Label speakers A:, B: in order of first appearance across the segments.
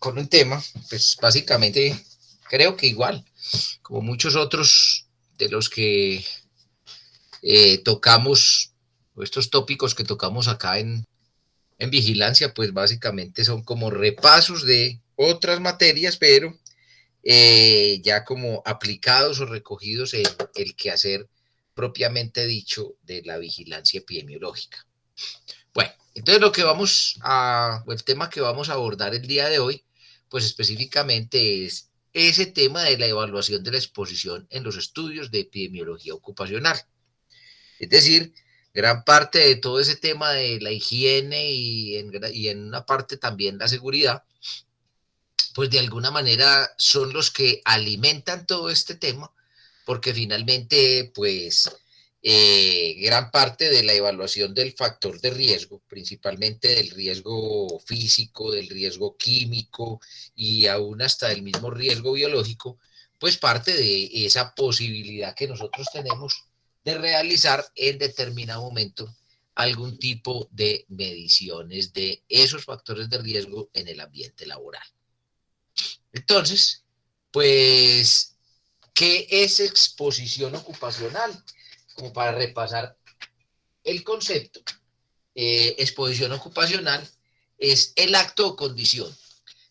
A: con un tema, pues básicamente creo que igual, como muchos otros de los que tocamos, o estos tópicos que tocamos acá en vigilancia, pues básicamente son como repasos de otras materias, pero ya como aplicados o recogidos en el quehacer propiamente dicho de la vigilancia epidemiológica. Bueno, entonces el tema que vamos a abordar el día de hoy, pues específicamente es ese tema de la evaluación de la exposición en los estudios de epidemiología ocupacional. Es decir, gran parte de todo ese tema de la higiene y en una parte también la seguridad, pues de alguna manera son los que alimentan todo este tema, porque finalmente, pues, gran parte de la evaluación del factor de riesgo, principalmente del riesgo físico, del riesgo químico y aún hasta del mismo riesgo biológico, pues parte de esa posibilidad que nosotros tenemos de realizar en determinado momento algún tipo de mediciones de esos factores de riesgo en el ambiente laboral. Entonces, pues, ¿qué es exposición ocupacional? Como para repasar el concepto, exposición ocupacional es el acto o condición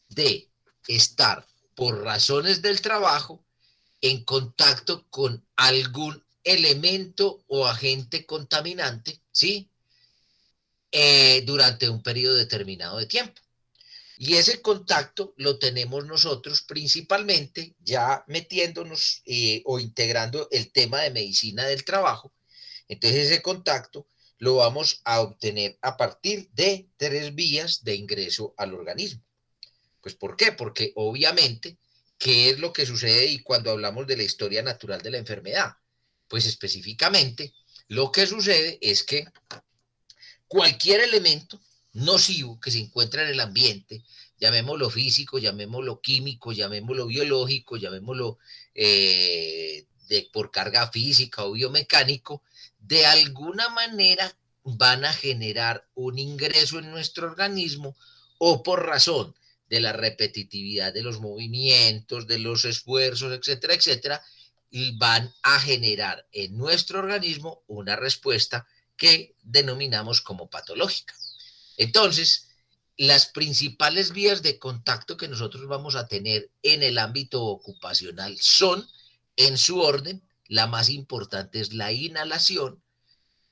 A: de estar por razones del trabajo en contacto con algún elemento o agente contaminante, ¿sí? Durante un periodo determinado de tiempo. Y ese contacto lo tenemos nosotros principalmente ya metiéndonos o integrando el tema de medicina del trabajo. Entonces ese contacto lo vamos a obtener a partir de 3 vías de ingreso al organismo. Pues ¿por qué? Porque obviamente, ¿qué es lo que sucede y cuando hablamos de la historia natural de la enfermedad? Pues específicamente lo que sucede es que cualquier elemento nocivo que se encuentra en el ambiente, llamémoslo físico, llamémoslo químico, llamémoslo biológico, llamémoslo por carga física o biomecánico, de alguna manera van a generar un ingreso en nuestro organismo o por razón de la repetitividad de los movimientos, de los esfuerzos, etcétera, etcétera, y van a generar en nuestro organismo una respuesta que denominamos como patológica. Entonces, las principales vías de contacto que nosotros vamos a tener en el ámbito ocupacional son, en su orden, la más importante es la inhalación,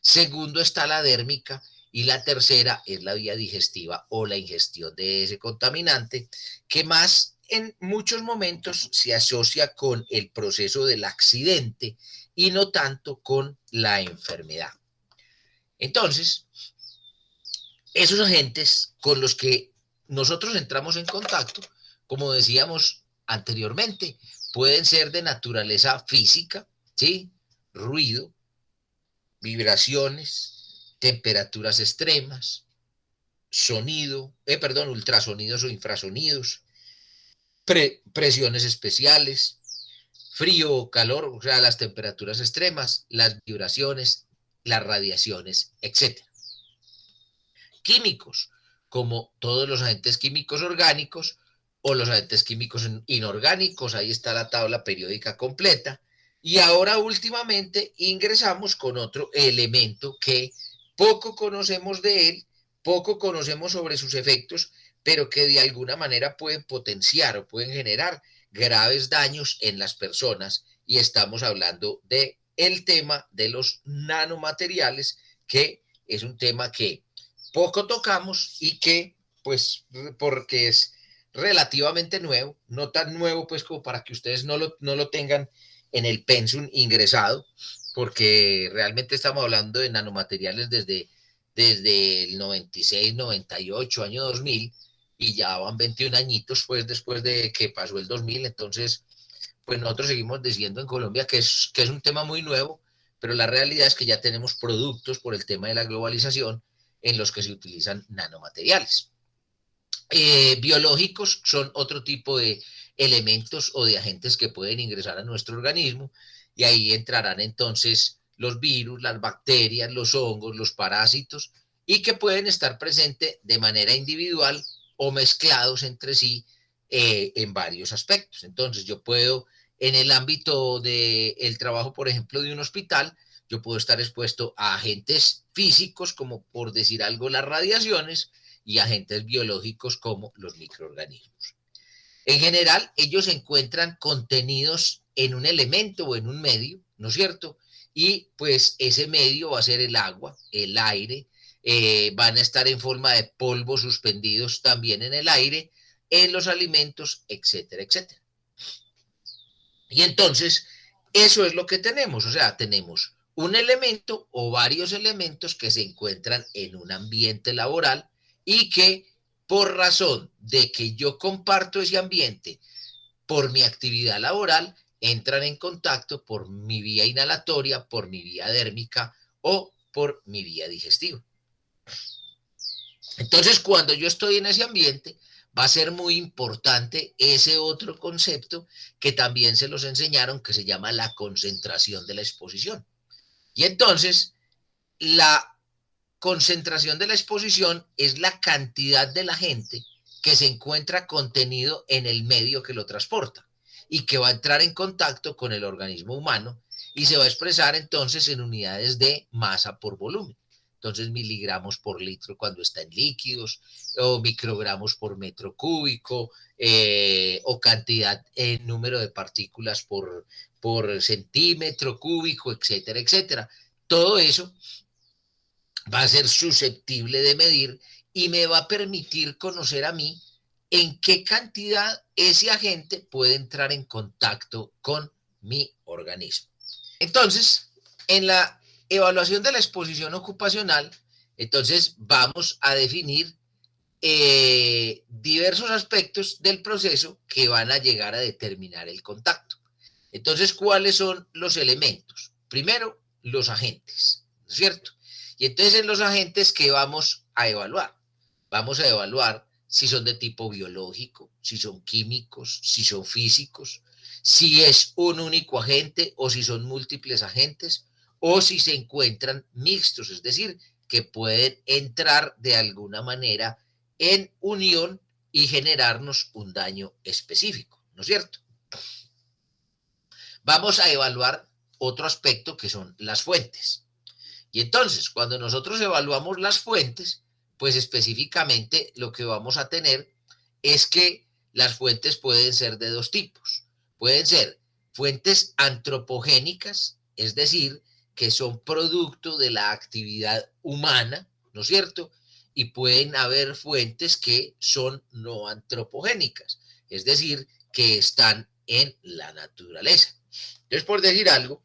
A: segundo está la dérmica y la tercera es la vía digestiva o la ingestión de ese contaminante, que más en muchos momentos se asocia con el proceso del accidente y no tanto con la enfermedad. Entonces, esos agentes con los que nosotros entramos en contacto, como decíamos anteriormente, pueden ser de naturaleza física, ¿sí? Ruido, vibraciones, temperaturas extremas, ultrasonidos o infrasonidos, presiones especiales, frío o calor, o sea, las temperaturas extremas, las vibraciones, las radiaciones, etcétera. Químicos, como todos los agentes químicos orgánicos o los agentes químicos inorgánicos, ahí está la tabla periódica completa. Y ahora últimamente ingresamos con otro elemento que poco conocemos de él, poco conocemos sobre sus efectos, pero que de alguna manera pueden potenciar o pueden generar graves daños en las personas. Y estamos hablando de el tema de los nanomateriales, que es un tema que poco tocamos y que, pues, porque es relativamente nuevo, no tan nuevo, pues, como para que ustedes no lo tengan en el pensum ingresado, porque realmente estamos hablando de nanomateriales desde el 96, 98, año 2000, y ya van 21 añitos, pues, después de que pasó el 2000, entonces, pues nosotros seguimos diciendo en Colombia que es un tema muy nuevo, pero la realidad es que ya tenemos productos por el tema de la globalización en los que se utilizan nanomateriales. Biológicos son otro tipo de elementos o de agentes que pueden ingresar a nuestro organismo y ahí entrarán entonces los virus, las bacterias, los hongos, los parásitos y que pueden estar presentes de manera individual o mezclados entre sí en varios aspectos. Entonces, yo puedo, en el ámbito del trabajo, por ejemplo, de un hospital, yo puedo estar expuesto a agentes físicos, como por decir algo, las radiaciones, y agentes biológicos como los microorganismos. En general, ellos encuentran contenidos en un elemento o en un medio, ¿no es cierto? Y pues ese medio va a ser el agua, el aire, van a estar en forma de polvo suspendidos también en el aire, en los alimentos, etcétera, etcétera. Y entonces, eso es lo que tenemos, o sea, tenemos un elemento o varios elementos que se encuentran en un ambiente laboral y que por razón de que yo comparto ese ambiente por mi actividad laboral, entran en contacto por mi vía inhalatoria, por mi vía dérmica o por mi vía digestiva. Entonces, cuando yo estoy en ese ambiente, va a ser muy importante ese otro concepto que también se los enseñaron, que se llama la concentración de la exposición. Y entonces, la concentración de la exposición es la cantidad de la gente que se encuentra contenido en el medio que lo transporta y que va a entrar en contacto con el organismo humano y se va a expresar entonces en unidades de masa por volumen. Entonces, miligramos por litro cuando está en líquidos, o microgramos por metro cúbico, o cantidad en número de partículas por centímetro cúbico, etcétera, etcétera. Todo eso va a ser susceptible de medir y me va a permitir conocer a mí en qué cantidad ese agente puede entrar en contacto con mi organismo. Entonces, en la evaluación de la exposición ocupacional, entonces vamos a definir diversos aspectos del proceso que van a llegar a determinar el contacto. Entonces, ¿cuáles son los elementos? Primero, los agentes, ¿no es cierto? Y entonces en los agentes, ¿qué vamos a evaluar? Vamos a evaluar si son de tipo biológico, si son químicos, si son físicos, si es un único agente o si son múltiples agentes, o si se encuentran mixtos, es decir, que pueden entrar de alguna manera en unión y generarnos un daño específico, ¿no es cierto? Vamos a evaluar otro aspecto que son las fuentes. Y entonces, cuando nosotros evaluamos las fuentes, pues específicamente lo que vamos a tener es que las fuentes pueden ser de dos tipos. Pueden ser fuentes antropogénicas, es decir, que son producto de la actividad humana, ¿no es cierto? Y pueden haber fuentes que son no antropogénicas, es decir, que están en la naturaleza. Entonces, por decir algo,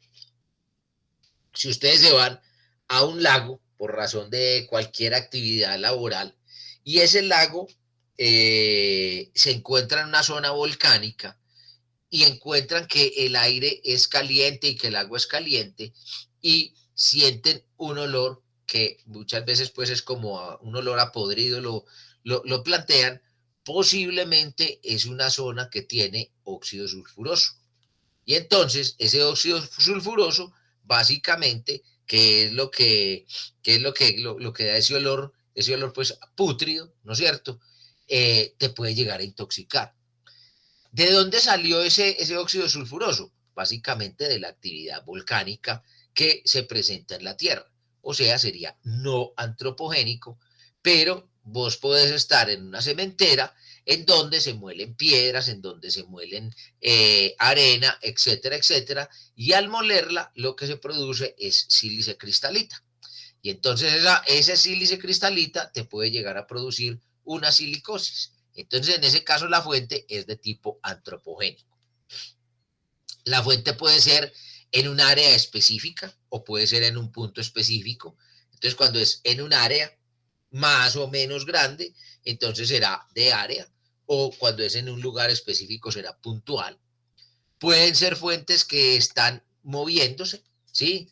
A: si ustedes se van a un lago por razón de cualquier actividad laboral y ese lago se encuentra en una zona volcánica y encuentran que el aire es caliente y que el agua es caliente y sienten un olor que muchas veces pues es como un olor a podrido, lo plantean, posiblemente es una zona que tiene óxido sulfuroso. Y entonces ese óxido sulfuroso, básicamente, lo que da ese olor pues pútrido, ¿no es cierto? Te puede llegar a intoxicar. ¿De dónde salió ese óxido sulfuroso? Básicamente de la actividad volcánica que se presenta en la Tierra. O sea, sería no antropogénico, pero vos podés estar en una cementera en donde se muelen piedras, en donde se muelen arena, etcétera, etcétera, y al molerla lo que se produce es sílice cristalita. Y entonces esa sílice cristalita te puede llegar a producir una silicosis. Entonces, en ese caso, la fuente es de tipo antropogénico. La fuente puede ser en un área específica o puede ser en un punto específico. Entonces, cuando es en un área más o menos grande, entonces será de área, o cuando es en un lugar específico será puntual. Pueden ser fuentes que están moviéndose, ¿sí?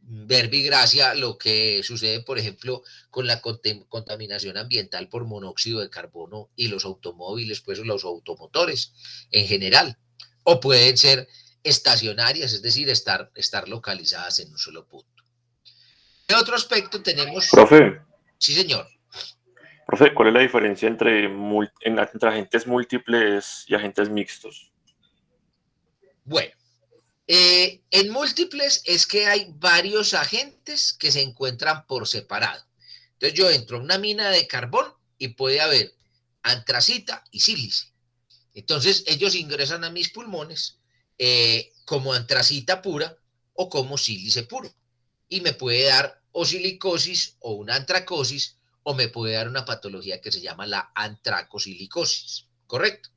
A: Verbigracia lo que sucede, por ejemplo, con la contaminación ambiental por monóxido de carbono y los automóviles, pues los automotores en general, o pueden ser estacionarias, es decir, estar localizadas en un solo punto. ¿Qué otro aspecto tenemos?
B: Profe,
A: Sí, señor.
B: Profe, ¿cuál es la diferencia entre agentes múltiples y agentes mixtos?
A: Bueno, en múltiples es que hay varios agentes que se encuentran por separado. Entonces yo entro a una mina de carbón y puede haber antracita y sílice. Entonces ellos ingresan a mis pulmones como antracita pura o como sílice puro. Y me puede dar o silicosis o una antracosis o me puede dar una patología que se llama la antracosilicosis. ¿Correcto?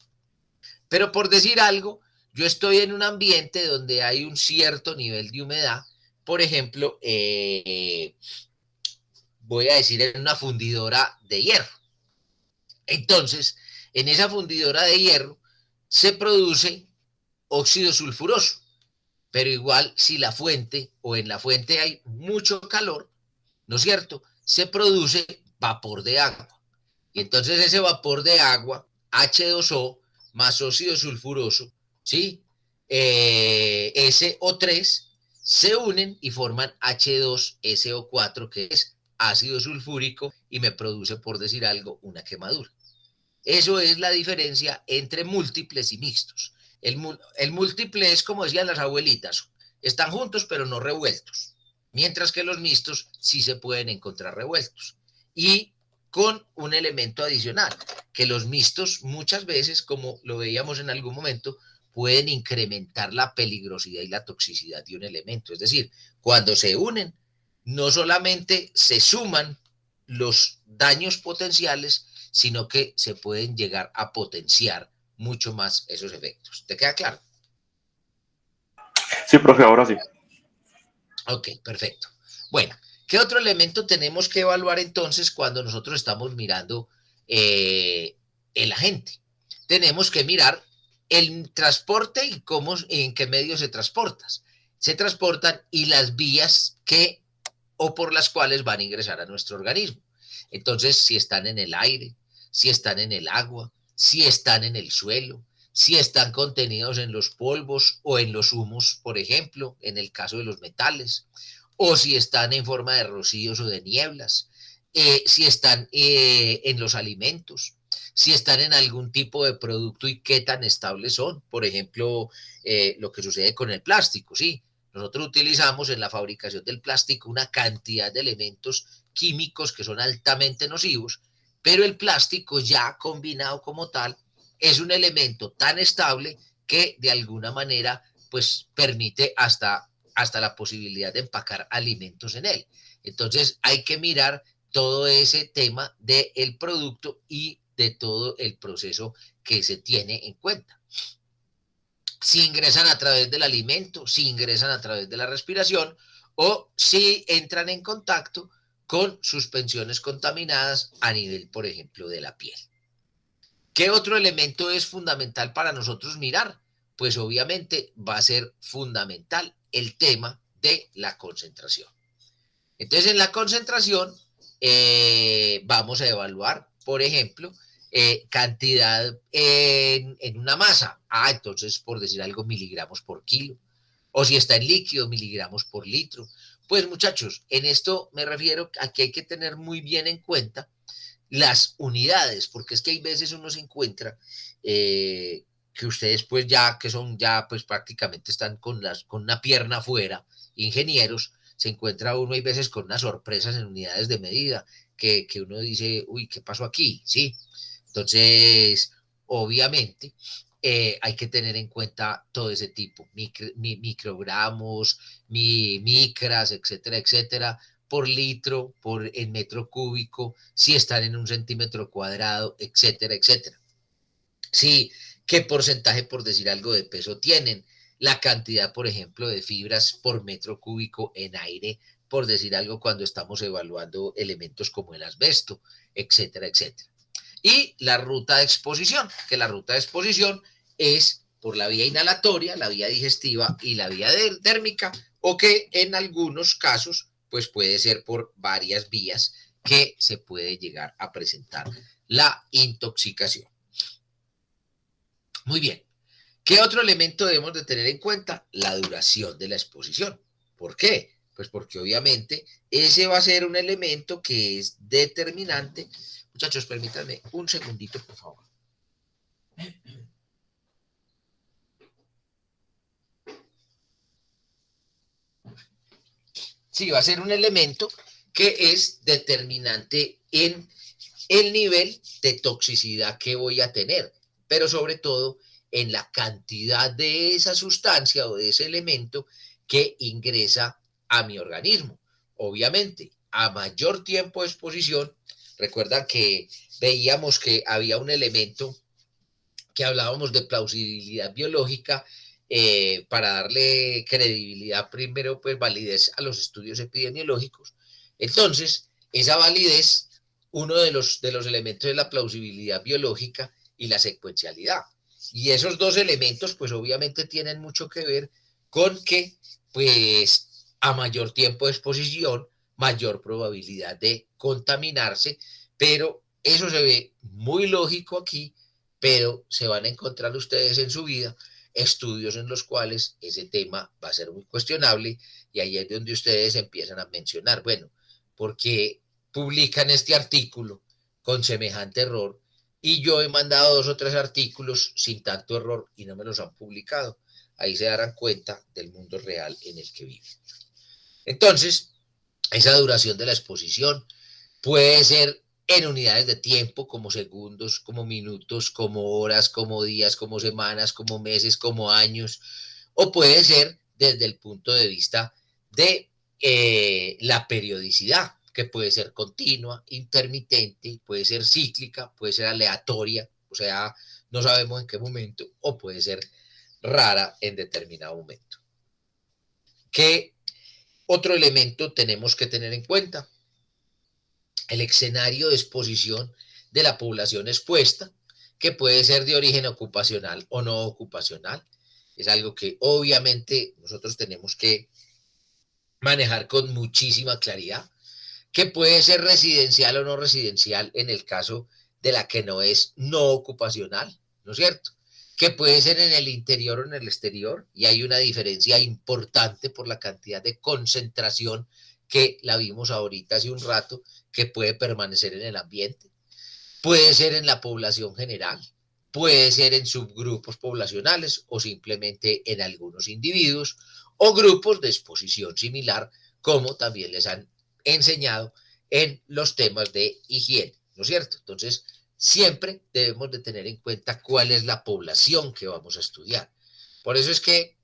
A: Pero por decir algo, yo estoy en un ambiente donde hay un cierto nivel de humedad, por ejemplo, voy a decir en una fundidora de hierro. Entonces, en esa fundidora de hierro se produce óxido sulfuroso, pero igual si la fuente o en la fuente hay mucho calor, ¿no es cierto? Se produce vapor de agua. Y entonces ese vapor de agua, H2O más óxido sulfuroso, ¿sí? SO3, se unen y forman H2SO4, que es ácido sulfúrico, y me produce, por decir algo, una quemadura. Eso es la diferencia entre múltiples y mixtos. El múltiple es como decían las abuelitas, están juntos pero no revueltos, mientras que los mixtos sí se pueden encontrar revueltos. Y con un elemento adicional, que los mixtos muchas veces, como lo veíamos en algún momento, pueden incrementar la peligrosidad y la toxicidad de un elemento. Es decir, cuando se unen, no solamente se suman los daños potenciales, sino que se pueden llegar a potenciar mucho más esos efectos. ¿Te queda claro?
B: Sí, profe, ahora sí.
A: Ok, perfecto. Bueno, ¿qué otro elemento tenemos que evaluar entonces cuando nosotros estamos mirando el agente? Tenemos que mirar el transporte y cómo, en qué medio se transportan y las vías que o por las cuales van a ingresar a nuestro organismo. Entonces, si están en el aire, si están en el agua, si están en el suelo, si están contenidos en los polvos o en los humos, por ejemplo, en el caso de los metales, o si están en forma de rocíos o de nieblas, si están en los alimentos, si están en algún tipo de producto y qué tan estables son. Por ejemplo, lo que sucede con el plástico, ¿sí? Nosotros utilizamos en la fabricación del plástico una cantidad de elementos químicos que son altamente nocivos, pero el plástico ya combinado como tal es un elemento tan estable que de alguna manera pues permite hasta la posibilidad de empacar alimentos en él. Entonces hay que mirar todo ese tema del producto y de todo el proceso que se tiene en cuenta. Si ingresan a través del alimento, si ingresan a través de la respiración o si entran en contacto con suspensiones contaminadas a nivel, por ejemplo, de la piel. ¿Qué otro elemento es fundamental para nosotros mirar? Pues obviamente va a ser fundamental el tema de la concentración. Entonces, en la concentración vamos a evaluar, por ejemplo, cantidad en una masa. Entonces, por decir algo, miligramos por kilo. O si está en líquido, miligramos por litro. Pues muchachos, en esto me refiero a que hay que tener muy bien en cuenta las unidades, porque es que hay veces uno se encuentra que ustedes pues ya, que son ya pues prácticamente están con una pierna afuera, ingenieros, se encuentra uno hay veces con unas sorpresas en unidades de medida que uno dice, uy, ¿qué pasó aquí? Sí, entonces, obviamente, hay que tener en cuenta todo ese tipo, microgramos, micras, etcétera, etcétera, por litro, en metro cúbico, si están en un centímetro cuadrado, etcétera, etcétera. Sí, qué porcentaje, por decir algo, de peso tienen, la cantidad, por ejemplo, de fibras por metro cúbico en aire, por decir algo, cuando estamos evaluando elementos como el asbesto, etcétera, etcétera. Y la ruta de exposición, que la ruta de exposición es por la vía inhalatoria, la vía digestiva y la vía térmica, o que en algunos casos pues puede ser por varias vías que se puede llegar a presentar la intoxicación. Muy bien. ¿Qué otro elemento debemos de tener en cuenta? La duración de la exposición. ¿Por qué? Pues porque obviamente ese va a ser un elemento que es determinante Muchachos, permítanme un segundito, por favor. Sí, va a ser un elemento que es determinante en el nivel de toxicidad que voy a tener, pero sobre todo en la cantidad de esa sustancia o de ese elemento que ingresa a mi organismo. Obviamente, a mayor tiempo de exposición, recuerdan que veíamos que había un elemento que hablábamos de plausibilidad biológica para darle credibilidad, primero, pues validez a los estudios epidemiológicos. Entonces, esa validez, uno de los elementos es la plausibilidad biológica y la secuencialidad. Y esos dos elementos, pues obviamente tienen mucho que ver con que, pues, a mayor tiempo de exposición, mayor probabilidad de contaminarse, pero eso se ve muy lógico aquí, pero se van a encontrar ustedes en su vida estudios en los cuales ese tema va a ser muy cuestionable y ahí es donde ustedes empiezan a mencionar, bueno, porque publican este artículo con semejante error y yo he mandado 2 o 3 artículos sin tanto error y no me los han publicado. Ahí se darán cuenta del mundo real en el que viven. Entonces, esa duración de la exposición puede ser en unidades de tiempo, como segundos, como minutos, como horas, como días, como semanas, como meses, como años, o puede ser desde el punto de vista de la periodicidad, que puede ser continua, intermitente, puede ser cíclica, puede ser aleatoria, o sea, no sabemos en qué momento, o puede ser rara en determinado momento. ¿Qué otro elemento tenemos que tener en cuenta? El escenario de exposición de la población expuesta, que puede ser de origen ocupacional o no ocupacional. Es algo que obviamente nosotros tenemos que manejar con muchísima claridad, que puede ser residencial o no residencial en el caso de la que no es no ocupacional, ¿no es cierto? Que puede ser en el interior o en el exterior, y hay una diferencia importante por la cantidad de concentración que la vimos ahorita hace un rato, que puede permanecer en el ambiente. Puede ser en la población general, puede ser en subgrupos poblacionales o simplemente en algunos individuos o grupos de exposición similar, como también les han enseñado en los temas de higiene, ¿no es cierto? Entonces, siempre debemos de tener en cuenta cuál es la población que vamos a estudiar. Por eso es que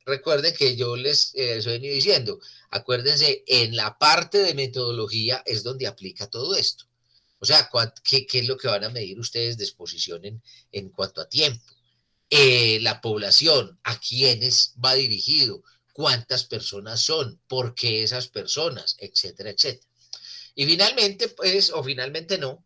A: recuerden que yo les he venido diciendo, acuérdense, en la parte de metodología es donde aplica todo esto. O sea, ¿qué es lo que van a medir ustedes de exposición en cuanto a tiempo? La población, a quiénes va dirigido, cuántas personas son, por qué esas personas, etcétera, etcétera. Y finalmente, pues, o finalmente no,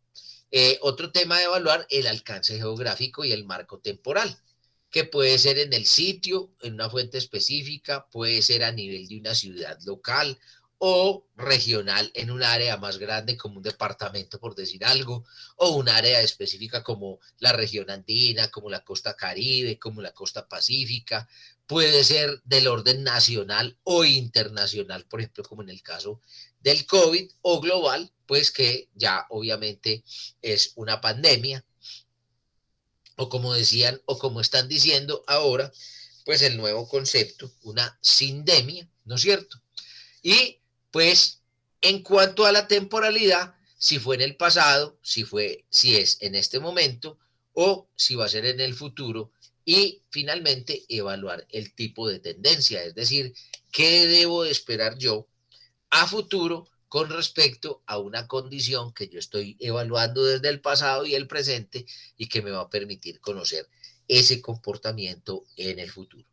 A: otro tema de evaluar, el alcance geográfico y el marco temporal, que puede ser en el sitio, en una fuente específica, puede ser a nivel de una ciudad local o regional en un área más grande como un departamento, por decir algo, o un área específica como la región andina, como la costa caribe, como la costa pacífica. Puede ser del orden nacional o internacional, por ejemplo, como en el caso del COVID, o global, pues que ya obviamente es una pandemia, o como decían, o como están diciendo ahora, pues el nuevo concepto, una sindemia, ¿no es cierto? Y pues en cuanto a la temporalidad, si fue en el pasado, si es en este momento, o si va a ser en el futuro, y finalmente evaluar el tipo de tendencia, es decir, qué debo de esperar yo a futuro con respecto a una condición que yo estoy evaluando desde el pasado y el presente y que me va a permitir conocer ese comportamiento en el futuro.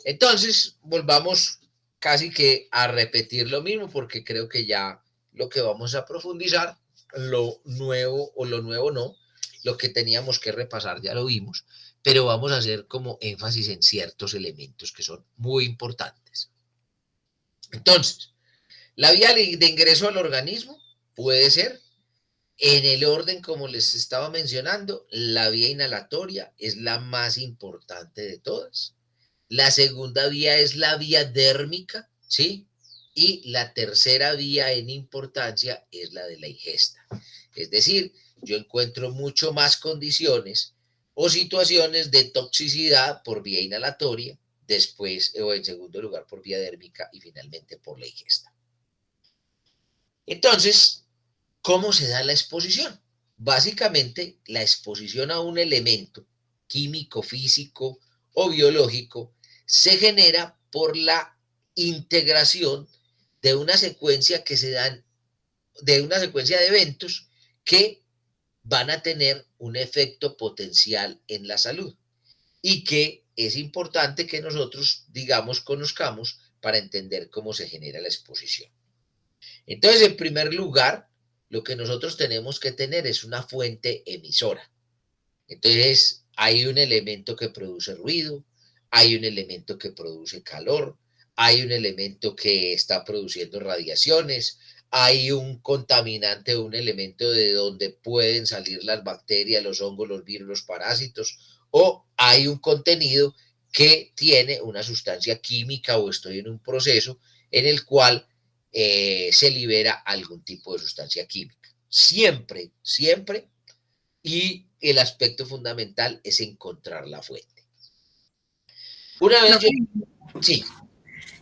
A: Entonces, volvamos casi que a repetir lo mismo porque creo que ya lo que vamos a profundizar, lo nuevo o lo nuevo no, lo que teníamos que repasar ya lo vimos, pero vamos a hacer como énfasis en ciertos elementos que son muy importantes. Entonces, la vía de ingreso al organismo puede ser en el orden como les estaba mencionando, la vía inhalatoria es la más importante de todas. La segunda vía es la vía dérmica, ¿sí? Y la tercera vía en importancia es la de la ingesta. Es decir, yo encuentro mucho más condiciones o situaciones de toxicidad por vía inhalatoria, después o en segundo lugar por vía dérmica y finalmente por la ingesta. Entonces, ¿cómo se da la exposición? Básicamente, la exposición a un elemento químico, físico o biológico se genera por la integración de una secuencia que se dan, de una secuencia de eventos que van a tener un efecto potencial en la salud y que es importante que nosotros, digamos, conozcamos para entender cómo se genera la exposición. Entonces, en primer lugar, lo que nosotros tenemos que tener es una fuente emisora. Entonces, hay un elemento que produce ruido, hay un elemento que produce calor, hay un elemento que está produciendo radiaciones, hay un contaminante o un elemento de donde pueden salir las bacterias, los hongos, los virus, los parásitos, o hay un contenido que tiene una sustancia química o estoy en un proceso en el cual se libera algún tipo de sustancia química. Siempre, siempre. Y el aspecto fundamental es encontrar la fuente. Una vez yo...
C: Profe,
A: Sí,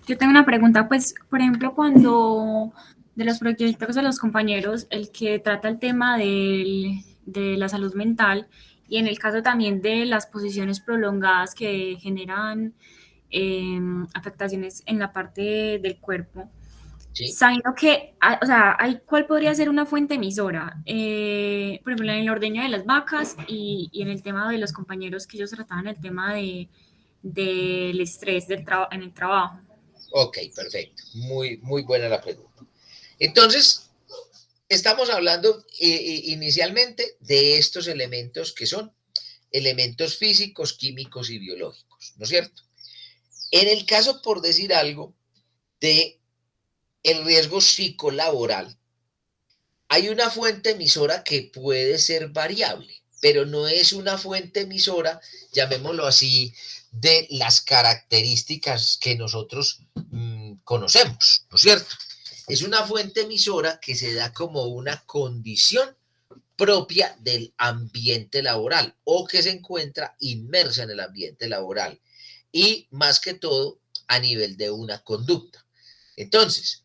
C: yo tengo una pregunta, pues, por ejemplo, cuando de los proyectos de los compañeros, el que trata el tema de la salud mental y en el caso también de las posiciones prolongadas que generan afectaciones en la parte del cuerpo,
A: sí.
C: sabiendo que, o sea, ¿cuál podría ser una fuente emisora? Por ejemplo, en el ordeño de las vacas y en el tema de los compañeros que ellos trataban el tema del estrés en el trabajo.
A: Ok, perfecto. Muy, muy buena la pregunta. Entonces, estamos hablando inicialmente de estos elementos que son elementos físicos, químicos y biológicos, ¿no es cierto? En el caso, por decir algo, de el riesgo psicolaboral, hay una fuente emisora que puede ser variable, pero no es una fuente emisora, llamémoslo así, de las características que nosotros conocemos, ¿no es cierto? Es una fuente emisora que se da como una condición propia del ambiente laboral o que se encuentra inmersa en el ambiente laboral y más que todo a nivel de una conducta. Entonces,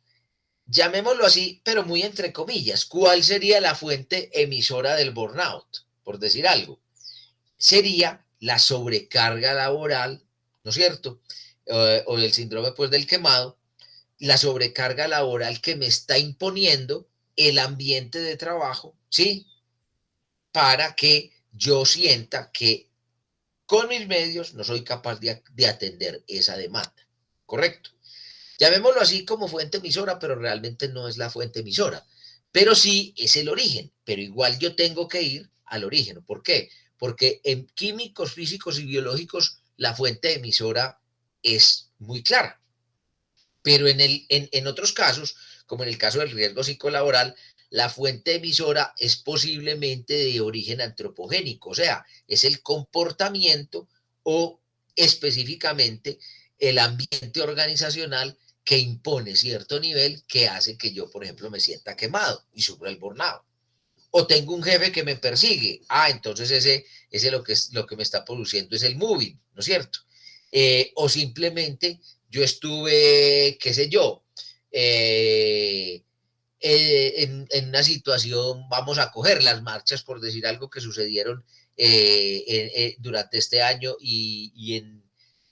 A: llamémoslo así, pero muy entre comillas, ¿cuál sería la fuente emisora del burnout? Por decir algo, sería la sobrecarga laboral, ¿no es cierto? O el síndrome pues del quemado, la sobrecarga laboral que me está imponiendo el ambiente de trabajo, ¿sí? Para que yo sienta que con mis medios no soy capaz de atender esa demanda, ¿correcto? Llamémoslo así como fuente emisora, pero realmente no es la fuente emisora. Pero sí es el origen, pero igual yo tengo que ir al origen. ¿Por qué? Porque en químicos, físicos y biológicos la fuente emisora es muy clara. Pero en otros casos, como en el caso del riesgo psicolaboral, la fuente emisora es posiblemente de origen antropogénico, o sea, es el comportamiento o específicamente el ambiente organizacional que impone cierto nivel que hace que yo, por ejemplo, me sienta quemado y sufra el burnout. O tengo un jefe que me persigue. Entonces ese lo que me está produciendo es el moving, ¿no es cierto? O simplemente yo estuve, qué sé yo, en una situación, vamos a coger las marchas, por decir algo, que sucedieron durante este año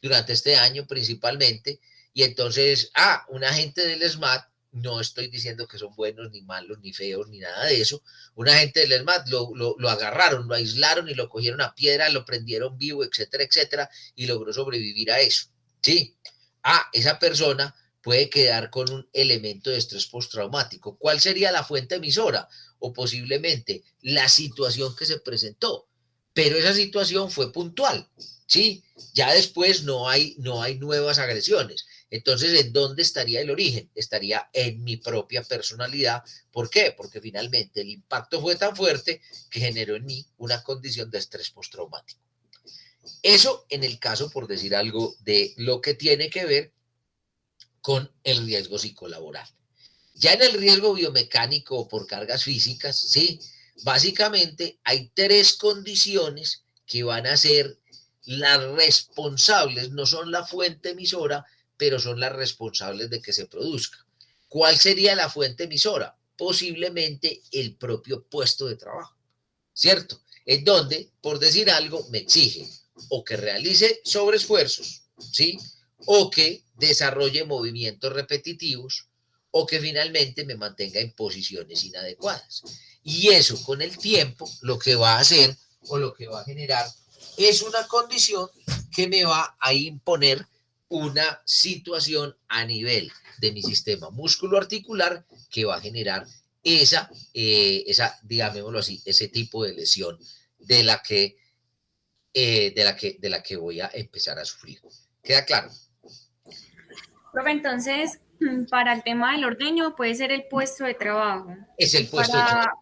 A: durante este año principalmente, y entonces, un agente del SMAT, no estoy diciendo que son buenos, ni malos, ni feos, ni nada de eso, un agente del SMAT lo agarraron, lo aislaron y lo cogieron a piedra, lo prendieron vivo, etcétera, etcétera, y logró sobrevivir a eso, ¿sí? Esa persona puede quedar con un elemento de estrés postraumático. ¿Cuál sería la fuente emisora? O posiblemente la situación que se presentó, pero esa situación fue puntual, ¿sí? Ya después no hay nuevas agresiones. Entonces, ¿en dónde estaría el origen? Estaría en mi propia personalidad. ¿Por qué? Porque finalmente el impacto fue tan fuerte que generó en mí una condición de estrés postraumático. Eso en el caso, por decir algo, de lo que tiene que ver con el riesgo psicolaboral. Ya en el riesgo biomecánico o por cargas físicas, sí, Básicamente hay tres condiciones que van a ser las responsables, no son la fuente emisora, pero son las responsables de que se produzca. ¿Cuál sería la fuente emisora? Posiblemente el propio puesto de trabajo, ¿cierto? En donde, por decir algo, me exige o que realice sobreesfuerzos, ¿sí? O que desarrolle movimientos repetitivos, o que finalmente me mantenga en posiciones inadecuadas. Y eso con el tiempo lo que va a hacer o lo que va a generar es una condición que me va a imponer una situación a nivel de mi sistema músculo-articular que va a generar digámoslo así, ese tipo de lesión de la que voy a empezar a sufrir. ¿Queda claro?
C: Profe, entonces, para el tema del ordeño puede ser el puesto de trabajo.
A: Es el puesto de trabajo.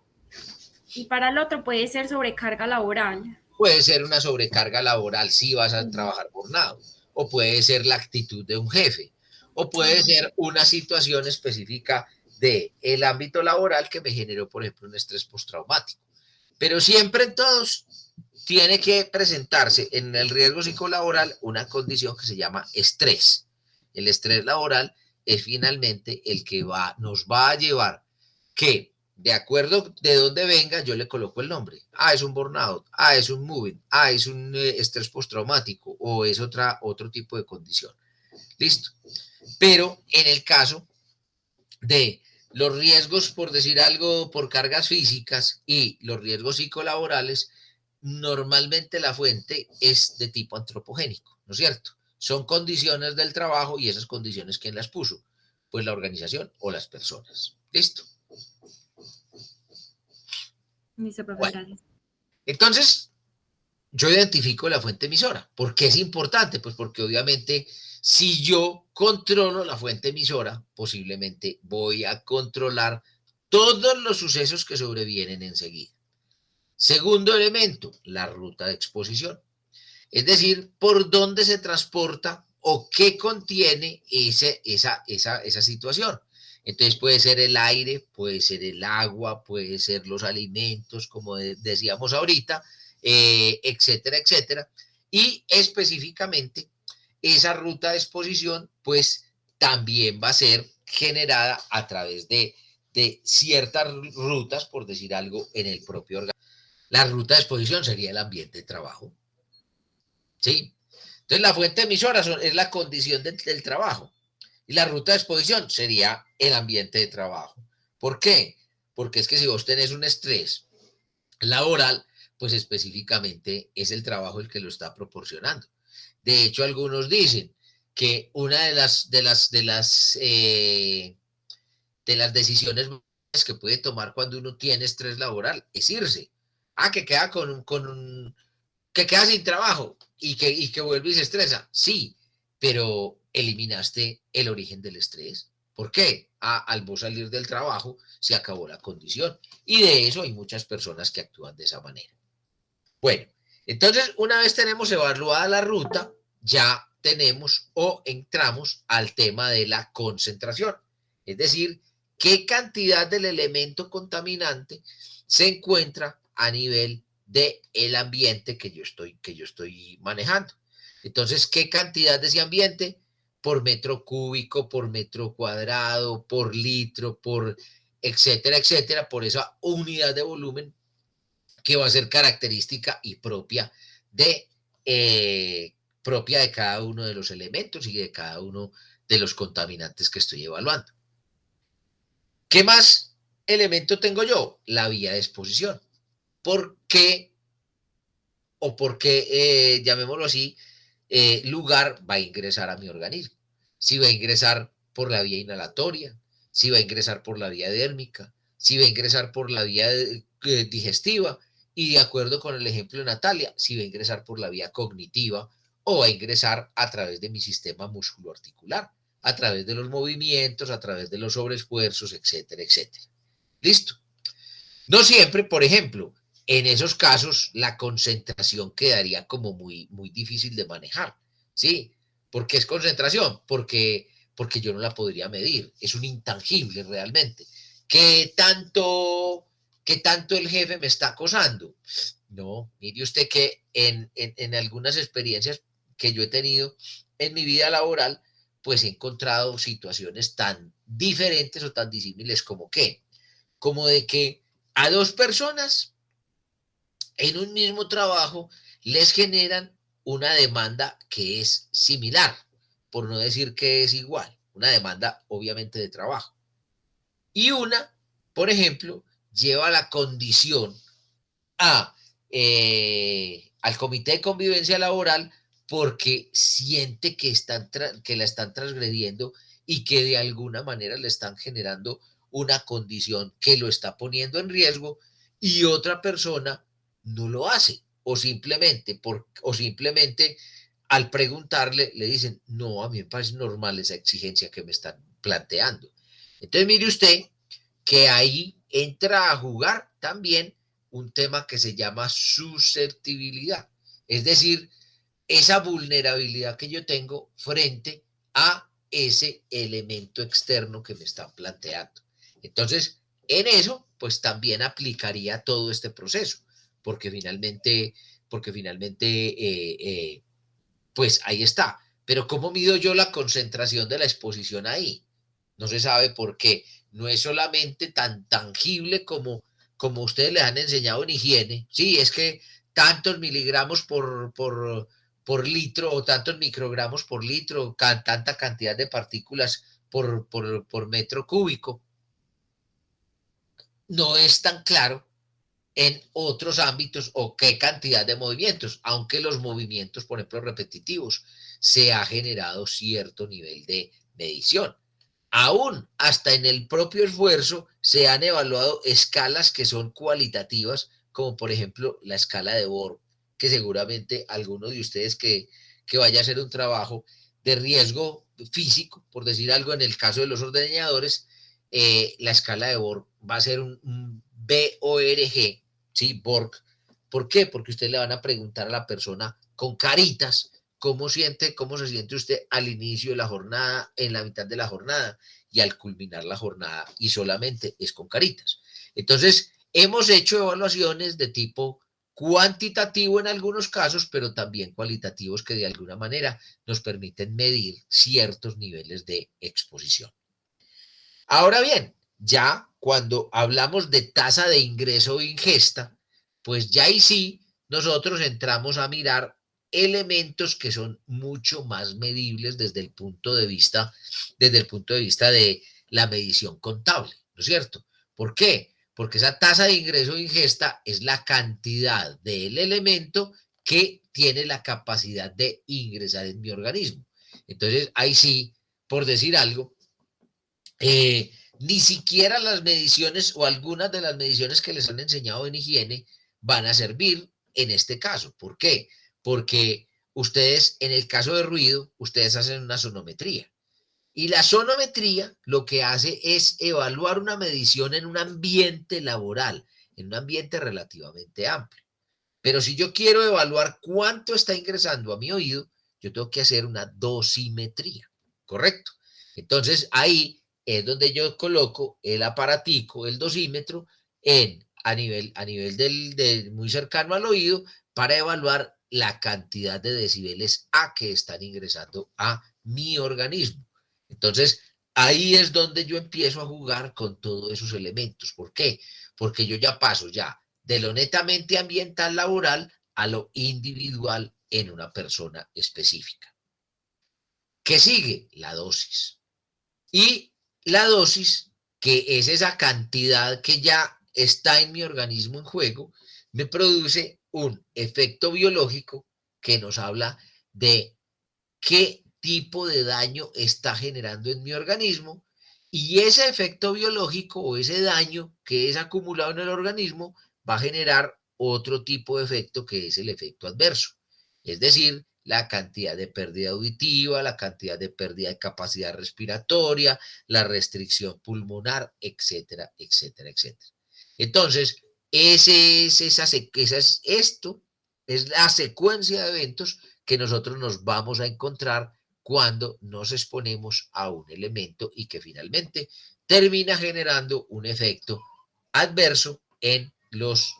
C: Y para el otro puede ser sobrecarga laboral.
A: Puede ser una sobrecarga laboral si vas a trabajar jornado, o puede ser la actitud de un jefe, o puede ser una situación específica del ámbito laboral que me generó, por ejemplo, un estrés postraumático. Pero siempre en todos tiene que presentarse en el riesgo psicolaboral una condición que se llama estrés. El estrés laboral es finalmente el que nos va a llevar que, de acuerdo de dónde venga, yo le coloco el nombre. Ah, es un burnout. Ah, es un moving. Ah, es un estrés postraumático o es otro tipo de condición. Listo. Pero en el caso de los riesgos, por decir algo, por cargas físicas y los riesgos psicolaborales, normalmente la fuente es de tipo antropogénico, ¿no es cierto? Son condiciones del trabajo y esas condiciones, ¿quién las puso? Pues la organización o las personas. ¿Listo?
C: Listo, profe,
A: Bueno,
C: gracias.
A: entonces, yo identifico la fuente emisora. ¿Por qué es importante? Pues porque obviamente si yo controlo la fuente emisora, posiblemente voy a controlar todos los sucesos que sobrevienen enseguida. Segundo elemento, la ruta de exposición. Es decir, por dónde se transporta o qué contiene esa situación. Entonces puede ser el aire, puede ser el agua, puede ser los alimentos, como decíamos ahorita, etcétera, etcétera. Y específicamente esa ruta de exposición, pues también va a ser generada a través de ciertas rutas, por decir algo, en el propio organismo. La ruta de exposición sería el ambiente de trabajo. ¿Sí? Entonces, la fuente emisora es la condición del trabajo. Y la ruta de exposición sería el ambiente de trabajo. ¿Por qué? Porque es que si vos tenés un estrés laboral, pues específicamente es el trabajo el que lo está proporcionando. De hecho, algunos dicen que una de las decisiones que puede tomar cuando uno tiene estrés laboral es irse. Ah, que queda que queda sin trabajo y que vuelve y se estresa. Sí, pero eliminaste el origen del estrés. ¿Por qué? Al vos salir del trabajo se acabó la condición. Y de eso hay muchas personas que actúan de esa manera. Bueno, entonces una vez tenemos evaluada la ruta, ya tenemos o entramos al tema de la concentración. Es decir, qué cantidad del elemento contaminante se encuentra a nivel del ambiente que yo estoy manejando. Entonces, ¿qué cantidad de ese ambiente? Por metro cúbico, por metro cuadrado, por litro, por etcétera, etcétera, por esa unidad de volumen que va a ser característica y propia de cada uno de los elementos y de cada uno de los contaminantes que estoy evaluando. ¿Qué más elemento tengo yo? La vía de exposición. ¿Por qué? O por qué, llamémoslo así, lugar va a ingresar a mi organismo? Si va a ingresar por la vía inhalatoria, si va a ingresar por la vía dérmica, si va a ingresar por la vía digestiva, y de acuerdo con el ejemplo de Natalia, si va a ingresar por la vía cognitiva o va a ingresar a través de mi sistema musculoarticular, a través de los movimientos, a través de los sobreesfuerzos, etcétera, etcétera. ¿Listo? No siempre, por ejemplo, en esos casos la concentración quedaría como muy, muy difícil de manejar, ¿sí? ¿Por qué es concentración? Porque yo no la podría medir, es un intangible realmente. ¿Qué tanto ¿qué tanto el jefe me está acosando? No, mire usted que en algunas experiencias que yo he tenido en mi vida laboral, pues he encontrado situaciones tan diferentes o tan disímiles como que, como de que a dos personas en un mismo trabajo les generan una demanda que es similar, por no decir que es igual, una demanda obviamente de trabajo. Y una, por ejemplo, lleva la condición a, al comité de convivencia laboral porque siente que, que la están transgrediendo y que de alguna manera le están generando una condición que lo está poniendo en riesgo y otra persona no lo hace o simplemente al preguntarle le dicen, no, a mí me parece normal esa exigencia que me están planteando. Entonces mire usted que ahí entra a jugar también un tema que se llama susceptibilidad, es decir, esa vulnerabilidad que yo tengo frente a ese elemento externo que me están planteando. Entonces, en eso, pues también aplicaría todo este proceso, porque finalmente pues ahí está. Pero ¿cómo mido yo la concentración de la exposición ahí? No se sabe por qué. No es solamente tan tangible como ustedes les han enseñado en higiene. Sí, es que tantos miligramos por litro o tantos microgramos por litro, tanta cantidad de partículas por metro cúbico. No es tan claro en otros ámbitos o qué cantidad de movimientos, aunque los movimientos, por ejemplo, repetitivos, se ha generado cierto nivel de medición. Aún hasta en el propio esfuerzo se han evaluado escalas que son cualitativas, como por ejemplo la escala de Borg, que seguramente alguno de ustedes que vaya a hacer un trabajo de riesgo físico, por decir algo, en el caso de los ordeñadores, la escala de Borg va a ser un BORG, ¿sí? Borg. ¿Por qué? Porque ustedes le van a preguntar a la persona con caritas cómo se siente usted al inicio de la jornada, en la mitad de la jornada y al culminar la jornada, y solamente es con caritas. Entonces, hemos hecho evaluaciones de tipo cuantitativo en algunos casos, pero también cualitativos que de alguna manera nos permiten medir ciertos niveles de exposición. Ahora bien, ya cuando hablamos de tasa de ingreso o ingesta, pues ya ahí sí nosotros entramos a mirar elementos que son mucho más medibles desde el punto de vista de la medición contable, ¿no es cierto? ¿Por qué? Porque esa tasa de ingreso o ingesta es la cantidad del elemento que tiene la capacidad de ingresar en mi organismo. Entonces, ahí sí, por decir algo, ni siquiera las mediciones o algunas de las mediciones que les han enseñado en higiene van a servir en este caso. ¿Por qué? Porque ustedes, en el caso de ruido, ustedes hacen una sonometría. Y la sonometría lo que hace es evaluar una medición en un ambiente laboral, en un ambiente relativamente amplio. Pero si yo quiero evaluar cuánto está ingresando a mi oído, yo tengo que hacer una dosimetría, ¿correcto? Entonces ahí es donde yo coloco el aparatico, el dosímetro, a nivel muy cercano al oído para evaluar la cantidad de decibeles A que están ingresando a mi organismo. Entonces, ahí es donde yo empiezo a jugar con todos esos elementos. ¿Por qué? Porque yo ya paso ya de lo netamente ambiental laboral a lo individual en una persona específica. ¿Qué sigue? La dosis. Y la dosis, que es esa cantidad que ya está en mi organismo en juego, me produce un efecto biológico que nos habla de qué tipo de daño está generando en mi organismo, y ese efecto biológico o ese daño que es acumulado en el organismo va a generar otro tipo de efecto que es el efecto adverso, es decir, la cantidad de pérdida auditiva, la cantidad de pérdida de capacidad respiratoria, la restricción pulmonar, etcétera, etcétera, etcétera. Entonces, esto es la secuencia de eventos que nosotros nos vamos a encontrar cuando nos exponemos a un elemento y que finalmente termina generando un efecto adverso en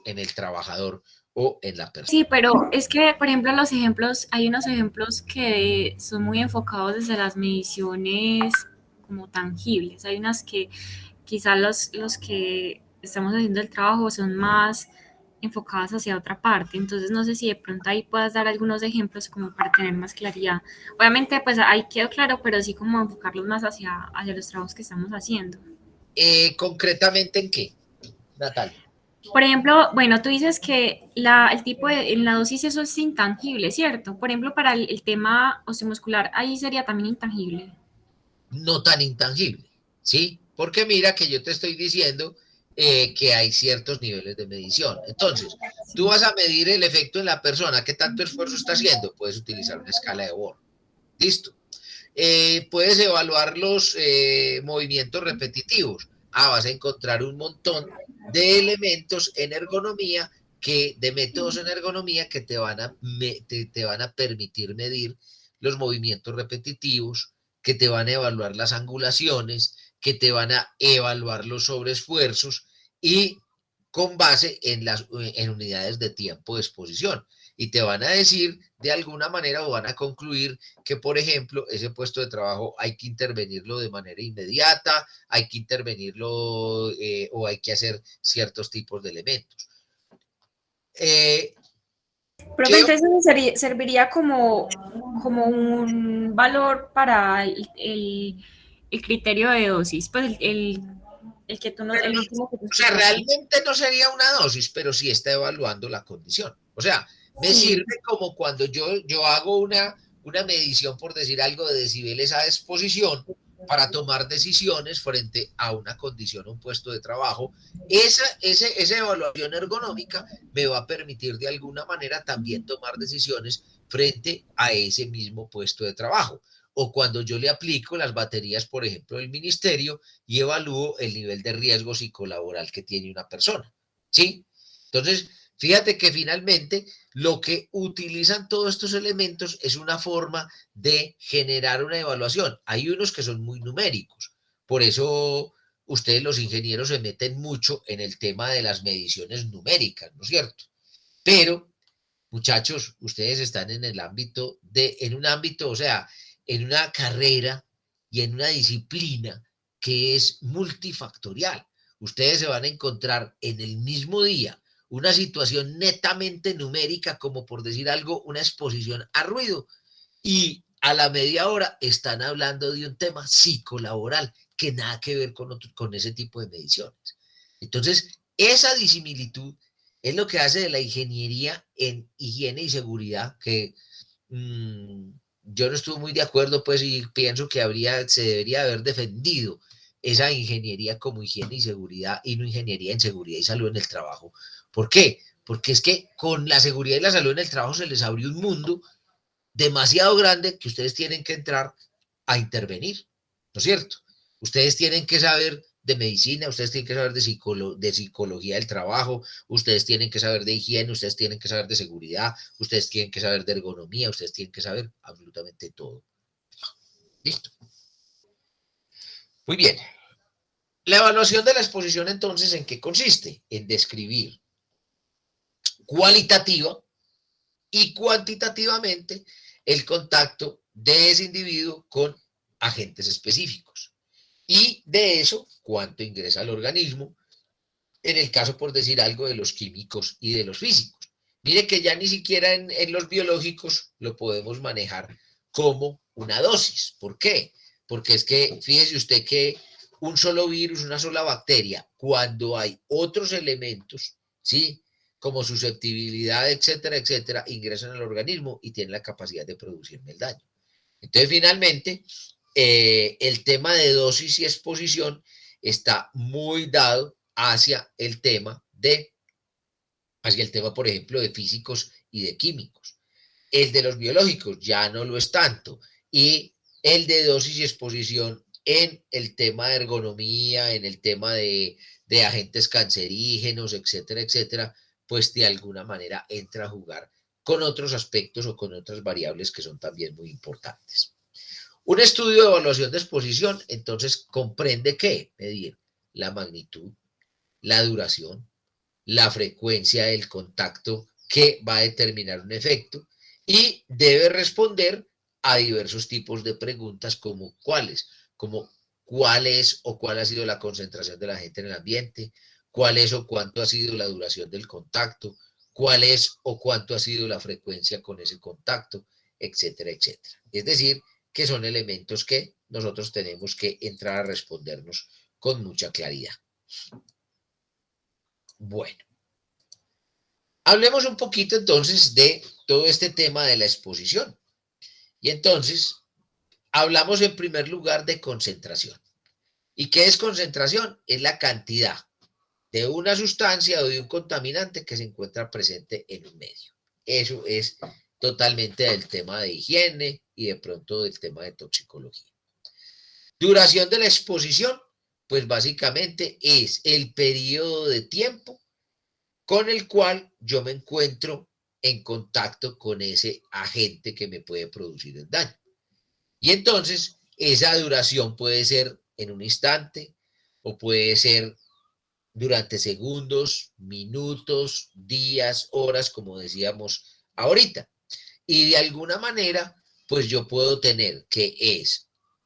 A: el trabajador o en la persona.
C: Sí, pero es que, por ejemplo, los ejemplos, hay unos ejemplos que son muy enfocados desde las mediciones como tangibles. Hay unas que quizás los que estamos haciendo el trabajo son más enfocadas hacia otra parte. Entonces, no sé si de pronto ahí puedas dar algunos ejemplos como para tener más claridad. Obviamente, pues ahí quedó claro, pero sí como enfocarlos más hacia los trabajos que estamos haciendo.
A: ¿Concretamente en qué, Natalia?
C: Por ejemplo, bueno, tú dices que el tipo en la dosis eso es intangible, ¿cierto? Por ejemplo, para el tema osteomuscular, ahí sería también intangible.
A: No tan intangible, ¿sí? Porque mira que yo te estoy diciendo que hay ciertos niveles de medición. Entonces, tú vas a medir el efecto en la persona, qué tanto esfuerzo está haciendo, puedes utilizar una escala de Born. Listo. Puedes evaluar los movimientos repetitivos. Vas a encontrar un montón de elementos en ergonomía, de métodos en ergonomía que te van a permitir medir los movimientos repetitivos, que te van a evaluar las angulaciones, que te van a evaluar los sobreesfuerzos y con base en unidades de tiempo de exposición. Y te van a decir de alguna manera o van a concluir que, por ejemplo, ese puesto de trabajo hay que intervenirlo de manera inmediata, hay que intervenirlo o hay que hacer ciertos tipos de elementos.
C: Profe, entonces eso serviría como un valor para el criterio de dosis, pues el que tú no, el último que tú
A: o sea,
C: explicaste.
A: realmente no sería una dosis, pero sí está evaluando la condición. O sea, me
C: Sí.
A: sirve como cuando yo hago una medición, por decir algo, de decibeles a exposición para tomar decisiones frente a una condición, un puesto de trabajo. Esa evaluación ergonómica me va a permitir de alguna manera también tomar decisiones frente a ese mismo puesto de trabajo. O cuando yo le aplico las baterías, por ejemplo, del ministerio y evalúo el nivel de riesgo psicolaboral que tiene una persona. ¿Sí? Entonces, fíjate que finalmente lo que utilizan todos estos elementos es una forma de generar una evaluación. Hay unos que son muy numéricos, por eso ustedes los ingenieros se meten mucho en el tema de las mediciones numéricas, ¿no es cierto? Pero, muchachos, ustedes están en un ámbito, o sea, en una carrera y en una disciplina que es multifactorial. Ustedes se van a encontrar en el mismo día una situación netamente numérica, como por decir algo, una exposición a ruido, y a la media hora están hablando de un tema psicolaboral que nada que ver con ese tipo de mediciones. Entonces, esa disimilitud es lo que hace de la ingeniería en higiene y seguridad, que yo no estuve muy de acuerdo, pues, y pienso que se debería haber defendido esa ingeniería como higiene y seguridad y no ingeniería en seguridad y salud en el trabajo. ¿Por qué? Porque es que con la seguridad y la salud en el trabajo se les abrió un mundo demasiado grande que ustedes tienen que entrar a intervenir, ¿no es cierto? Ustedes tienen que saber de medicina, ustedes tienen que saber de psicología del trabajo, ustedes tienen que saber de higiene, ustedes tienen que saber de seguridad, ustedes tienen que saber de ergonomía, ustedes tienen que saber absolutamente todo. Listo. Muy bien. La evaluación de la exposición, entonces, ¿en qué consiste? En describir cualitativa y cuantitativamente el contacto de ese individuo con agentes específicos. Y de eso, cuánto ingresa al organismo, en el caso, por decir algo, de los químicos y de los físicos. Mire que ya ni siquiera en los biológicos lo podemos manejar como una dosis. ¿Por qué? Porque es que, fíjese usted que un solo virus, una sola bacteria, cuando hay otros elementos, ¿sí? Como susceptibilidad, etcétera, etcétera, ingresan al organismo y tienen la capacidad de producirme el daño. Entonces, finalmente, el tema de dosis y exposición está muy dado hacia el tema, por ejemplo, de físicos y de químicos. El de los biológicos ya no lo es tanto. Y el de dosis y exposición en el tema de ergonomía, en el tema de agentes cancerígenos, etcétera, etcétera, pues de alguna manera entra a jugar con otros aspectos o con otras variables que son también muy importantes. Un estudio de evaluación de exposición, entonces, comprende qué? Medir la magnitud, la duración, la frecuencia del contacto que va a determinar un efecto y debe responder a diversos tipos de preguntas como cuáles, como cuál es o cuál ha sido la concentración de la gente en el ambiente, cuál es o cuánto ha sido la duración del contacto, cuál es o cuánto ha sido la frecuencia con ese contacto, etcétera, etcétera. Es decir, que son elementos que nosotros tenemos que entrar a respondernos con mucha claridad. Bueno, hablemos un poquito entonces de todo este tema de la exposición. Y entonces, hablamos en primer lugar de concentración. ¿Y qué es concentración? Es la cantidad de una sustancia o de un contaminante que se encuentra presente en un medio. Eso es totalmente del tema de higiene y de pronto del tema de toxicología. Duración de la exposición, pues básicamente es el periodo de tiempo con el cual yo me encuentro en contacto con ese agente que me puede producir el daño. Y entonces, esa duración puede ser en un instante o puede ser durante segundos, minutos, días, horas, como decíamos ahorita. Y de alguna manera, pues yo puedo tener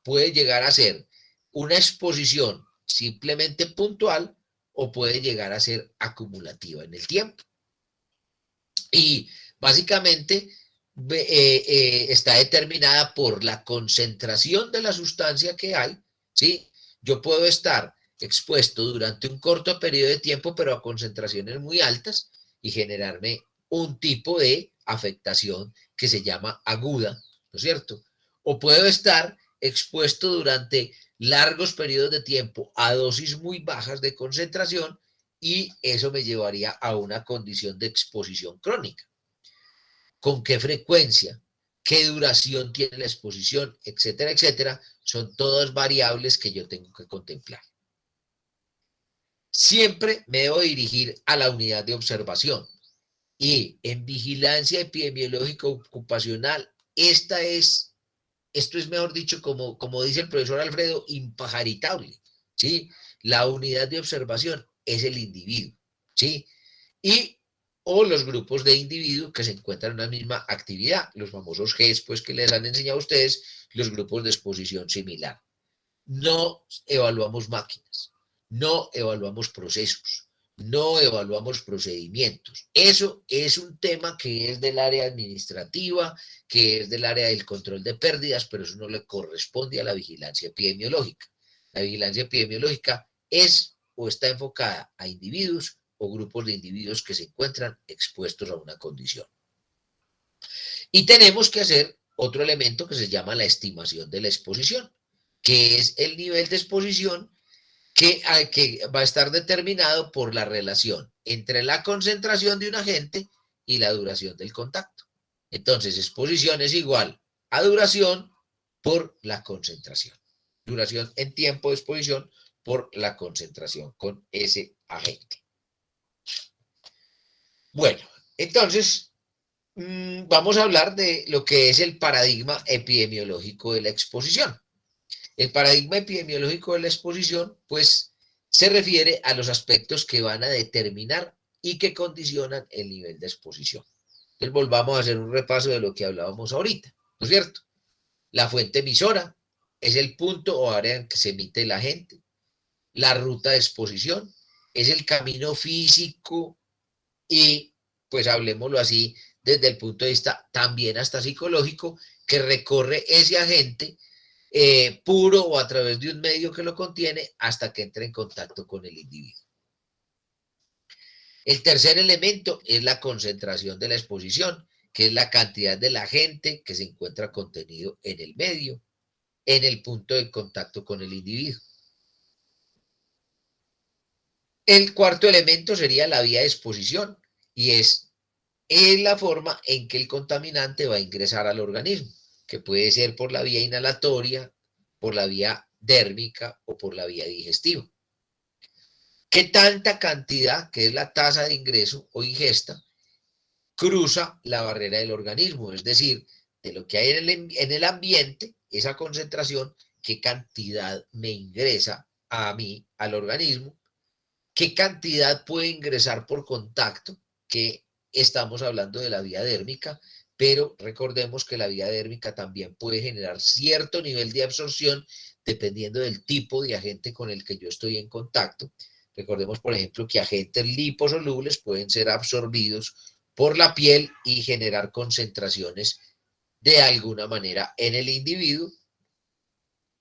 A: puede llegar a ser una exposición simplemente puntual o puede llegar a ser acumulativa en el tiempo. Y básicamente está determinada por la concentración de la sustancia que hay, ¿sí? Yo puedo estar expuesto durante un corto periodo de tiempo, pero a concentraciones muy altas y generarme un tipo de afectación que se llama aguda, ¿no es cierto? O puedo estar expuesto durante largos periodos de tiempo a dosis muy bajas de concentración y eso me llevaría a una condición de exposición crónica. ¿Con qué frecuencia? ¿Qué duración tiene la exposición? Etcétera, etcétera. Son todas variables que yo tengo que contemplar. Siempre me debo dirigir a la unidad de observación y en vigilancia epidemiológica ocupacional, esto es mejor dicho, como dice el profesor Alfredo, impajaritable, ¿sí? La unidad de observación es el individuo, ¿sí? Y o los grupos de individuos que se encuentran en una misma actividad, los famosos GES, pues que les han enseñado a ustedes, los grupos de exposición similar. No evaluamos máquinas, no evaluamos procesos, no evaluamos procedimientos. Eso es un tema que es del área administrativa, que es del área del control de pérdidas, pero eso no le corresponde a la vigilancia epidemiológica. La vigilancia epidemiológica es o está enfocada a individuos o grupos de individuos que se encuentran expuestos a una condición. Y tenemos que hacer otro elemento que se llama la estimación de la exposición, que es el nivel de exposición que va a estar determinado por la relación entre la concentración de un agente y la duración del contacto. Entonces, exposición es igual a duración por la concentración. Duración en tiempo de exposición por la concentración con ese agente. Bueno, entonces vamos a hablar de lo que es el paradigma epidemiológico de la exposición. El paradigma epidemiológico de la exposición, pues, se refiere a los aspectos que van a determinar y que condicionan el nivel de exposición. Entonces, volvamos a hacer un repaso de lo que hablábamos ahorita, ¿no es cierto? La fuente emisora es el punto o área en que se emite el agente. La ruta de exposición es el camino físico y, pues, hablemoslo así, desde el punto de vista también hasta psicológico, que recorre ese agente puro o a través de un medio que lo contiene hasta que entre en contacto con el individuo. El tercer elemento es la concentración de la exposición, que es la cantidad del agente que se encuentra contenido en el medio, en el punto de contacto con el individuo. El cuarto elemento sería la vía de exposición y es la forma en que el contaminante va a ingresar al organismo, que puede ser por la vía inhalatoria, por la vía dérmica o por la vía digestiva. ¿Qué tanta cantidad, que es la tasa de ingreso o ingesta, cruza la barrera del organismo? Es decir, de lo que hay en el ambiente, esa concentración, qué cantidad me ingresa a mí, al organismo, qué cantidad puede ingresar por contacto, que estamos hablando de la vía dérmica, pero recordemos que la vía dérmica también puede generar cierto nivel de absorción dependiendo del tipo de agente con el que yo estoy en contacto. Recordemos, por ejemplo, que agentes liposolubles pueden ser absorbidos por la piel y generar concentraciones de alguna manera en el individuo.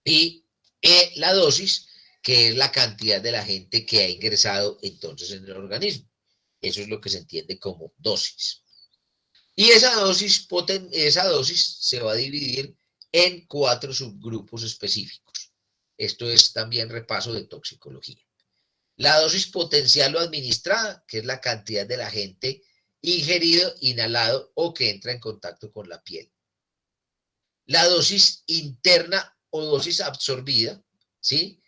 A: Y la dosis, que es la cantidad de la agente que ha ingresado entonces en el organismo. Eso es lo que se entiende como dosis. Y esa dosis se va a dividir en 4 subgrupos específicos. Esto es también repaso de toxicología. La dosis potencial o administrada, que es la cantidad del agente ingerido, inhalado o que entra en contacto con la piel. La dosis interna o dosis absorbida, ¿sí?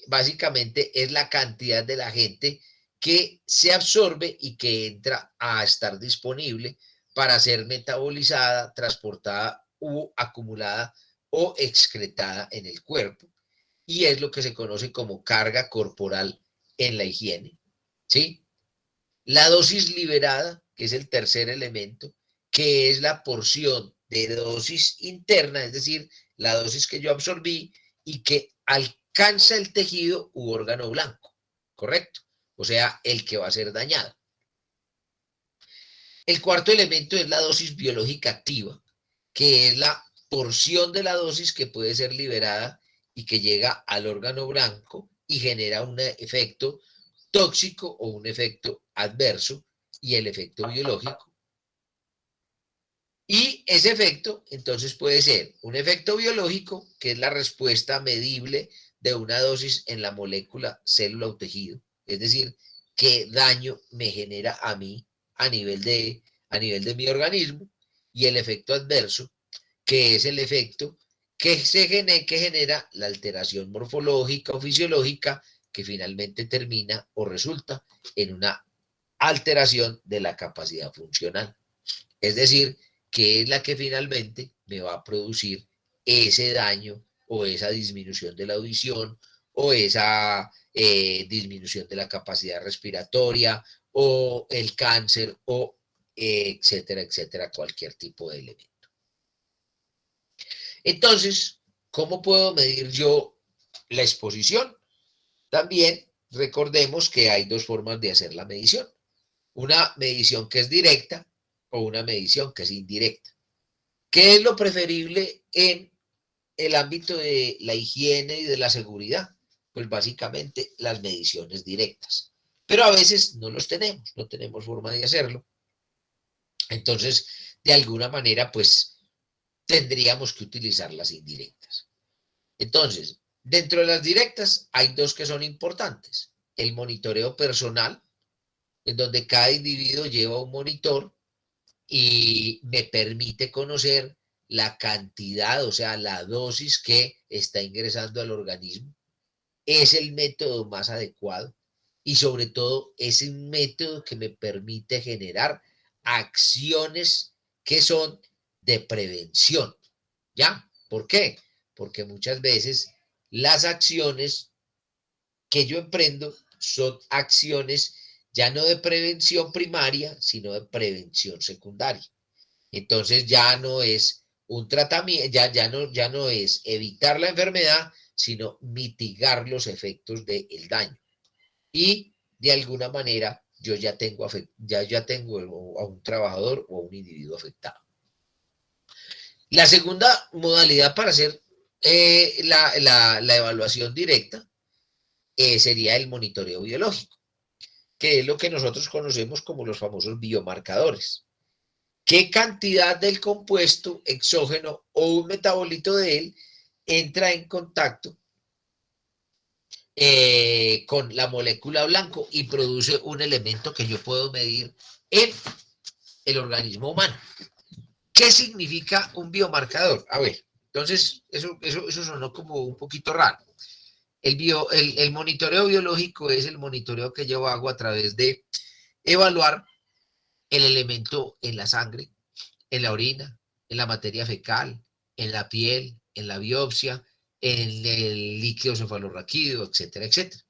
A: Básicamente es la cantidad del agente que se absorbe y que entra a estar disponible para ser metabolizada, transportada u acumulada o excretada en el cuerpo. Y es lo que se conoce como carga corporal en la higiene, ¿sí? La dosis liberada, que es el tercer elemento, que es la porción de dosis interna, es decir, la dosis que yo absorbí y que alcanza el tejido u órgano blanco, ¿correcto? O sea, el que va a ser dañado. El cuarto elemento es la dosis biológica activa, que es la porción de la dosis que puede ser liberada y que llega al órgano blanco y genera un efecto tóxico o un efecto adverso, y el efecto biológico. Y ese efecto, entonces, puede ser un efecto biológico, que es la respuesta medible de una dosis en la molécula, célula o tejido. Es decir, qué daño me genera a mí a nivel de mi organismo. Y el efecto adverso, que es el efecto que genera la alteración morfológica o fisiológica, que finalmente termina o resulta en una alteración de la capacidad funcional. Es decir, que es la que finalmente me va a producir ese daño o esa disminución de la audición o esa disminución de la capacidad respiratoria o el cáncer o etcétera, etcétera, cualquier tipo de elemento. Entonces, ¿cómo puedo medir yo la exposición? También recordemos que hay 2 formas de hacer la medición. Una medición que es directa o una medición que es indirecta. ¿Qué es lo preferible en el ámbito de la higiene y de la seguridad? Pues básicamente las mediciones directas. Pero a veces no tenemos forma de hacerlo. Entonces, de alguna manera, pues tendríamos que utilizar las indirectas. Entonces, dentro de las directas hay 2 que son importantes. El monitoreo personal, en donde cada individuo lleva un monitor y me permite conocer la cantidad, o sea, la dosis que está ingresando al organismo. Es el método más adecuado y sobre todo es un método que me permite generar acciones que son de prevención. ¿Ya? ¿Por qué? Porque muchas veces las acciones que yo emprendo son acciones ya no de prevención primaria, sino de prevención secundaria. Entonces ya no es un tratamiento, ya no es evitar la enfermedad, sino mitigar los efectos del daño. Y de alguna manera yo ya tengo a un trabajador o a un individuo afectado. La segunda modalidad para hacer la evaluación directa sería el monitoreo biológico, que es lo que nosotros conocemos como los famosos biomarcadores. ¿Qué cantidad del compuesto exógeno o un metabolito de él entra en contacto con la molécula blanco y produce un elemento que yo puedo medir en el organismo humano? ¿Qué significa un biomarcador? A ver, entonces eso sonó como un poquito raro. El monitoreo biológico es el monitoreo que yo hago a través de evaluar el elemento en la sangre, en la orina, en la materia fecal, en la piel, en la biopsia, en el líquido cefalorraquídeo, etcétera, etcétera.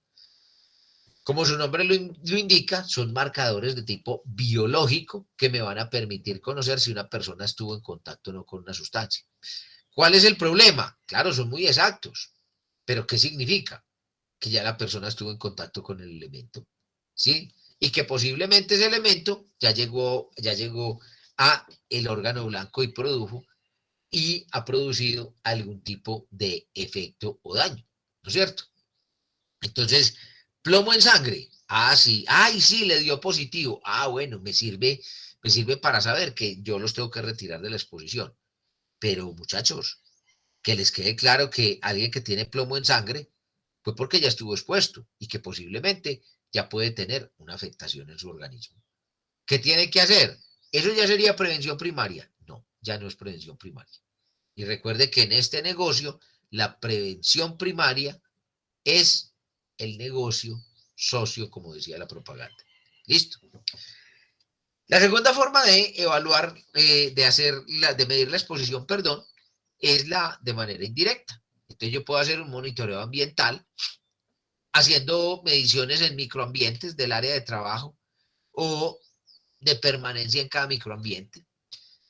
A: Como su nombre lo indica, son marcadores de tipo biológico que me van a permitir conocer si una persona estuvo en contacto o no con una sustancia. ¿Cuál es el problema? Claro, son muy exactos, pero ¿qué significa? Que ya la persona estuvo en contacto con el elemento, ¿sí? Y que posiblemente ese elemento ya llegó a el órgano blanco y ha producido algún tipo de efecto o daño, ¿no es cierto? Entonces, plomo en sangre. Ah, sí. Ay, sí, le dio positivo. Ah, bueno, me sirve para saber que yo los tengo que retirar de la exposición. Pero, muchachos, que les quede claro que alguien que tiene plomo en sangre fue porque ya estuvo expuesto y que posiblemente ya puede tener una afectación en su organismo. ¿Qué tiene que hacer? ¿Eso ya sería prevención primaria? No, ya no es prevención primaria. Y recuerde que en este negocio, la prevención primaria es el negocio socio, como decía la propaganda. ¿Listo? La segunda forma de evaluar, de medir la exposición, perdón, es la de manera indirecta. Entonces yo puedo hacer un monitoreo ambiental haciendo mediciones en microambientes del área de trabajo o de permanencia en cada microambiente.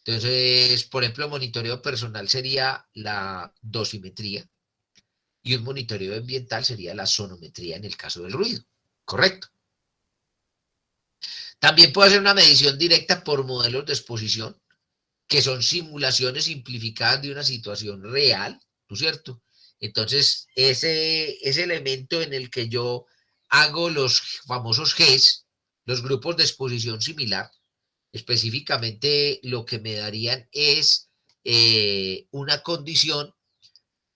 A: Entonces, por ejemplo, el monitoreo personal sería la dosimetría y un monitoreo ambiental sería la sonometría en el caso del ruido. ¿Correcto? También puedo hacer una medición directa por modelos de exposición, que son simulaciones simplificadas de una situación real, ¿no es cierto? Entonces, ese elemento en el que yo hago los famosos GES, los grupos de exposición similar, específicamente lo que me darían es una condición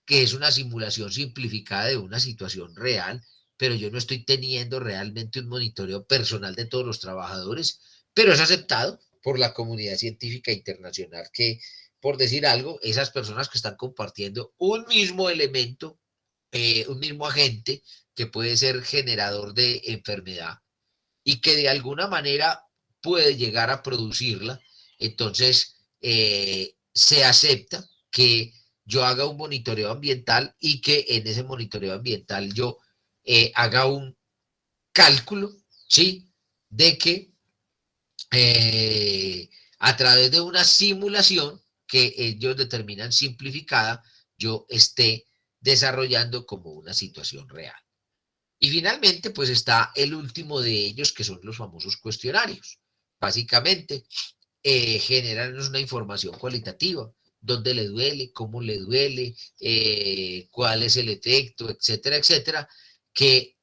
A: que es una simulación simplificada de una situación real, pero yo no estoy teniendo realmente un monitoreo personal de todos los trabajadores, pero es aceptado por la comunidad científica internacional que, por decir algo, esas personas que están compartiendo un mismo elemento, un mismo agente que puede ser generador de enfermedad y que de alguna manera puede llegar a producirla, entonces se acepta que yo haga un monitoreo ambiental y que en ese monitoreo ambiental yo haga un cálculo, ¿sí? De que a través de una simulación que ellos determinan simplificada, yo esté desarrollando como una situación real. Y finalmente, pues está el último de ellos, que son los famosos cuestionarios. Básicamente, generan una información cualitativa, dónde le duele, cómo le duele, cuál es el efecto, etcétera, etcétera, que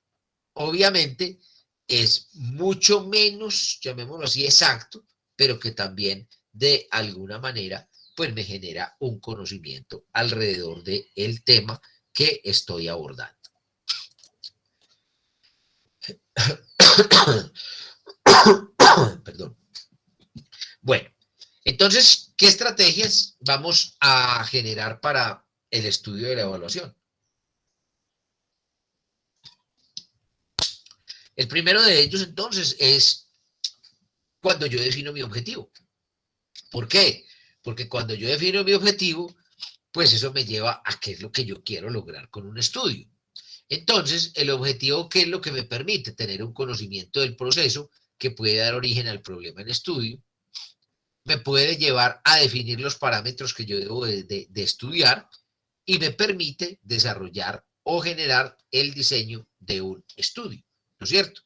A: obviamente es mucho menos, llamémoslo así, exacto, pero que también de alguna manera pues me genera un conocimiento alrededor del tema que estoy abordando. Perdón. Bueno, entonces, ¿qué estrategias vamos a generar para el estudio de la evaluación? El primero de ellos, entonces, es cuando yo defino mi objetivo. ¿Por qué? Porque cuando yo defino mi objetivo, pues eso me lleva a qué es lo que yo quiero lograr con un estudio. Entonces, el objetivo, ¿qué es lo que me permite? Tener un conocimiento del proceso que puede dar origen al problema en estudio, me puede llevar a definir los parámetros que yo debo de estudiar y me permite desarrollar o generar el diseño de un estudio, ¿no es cierto?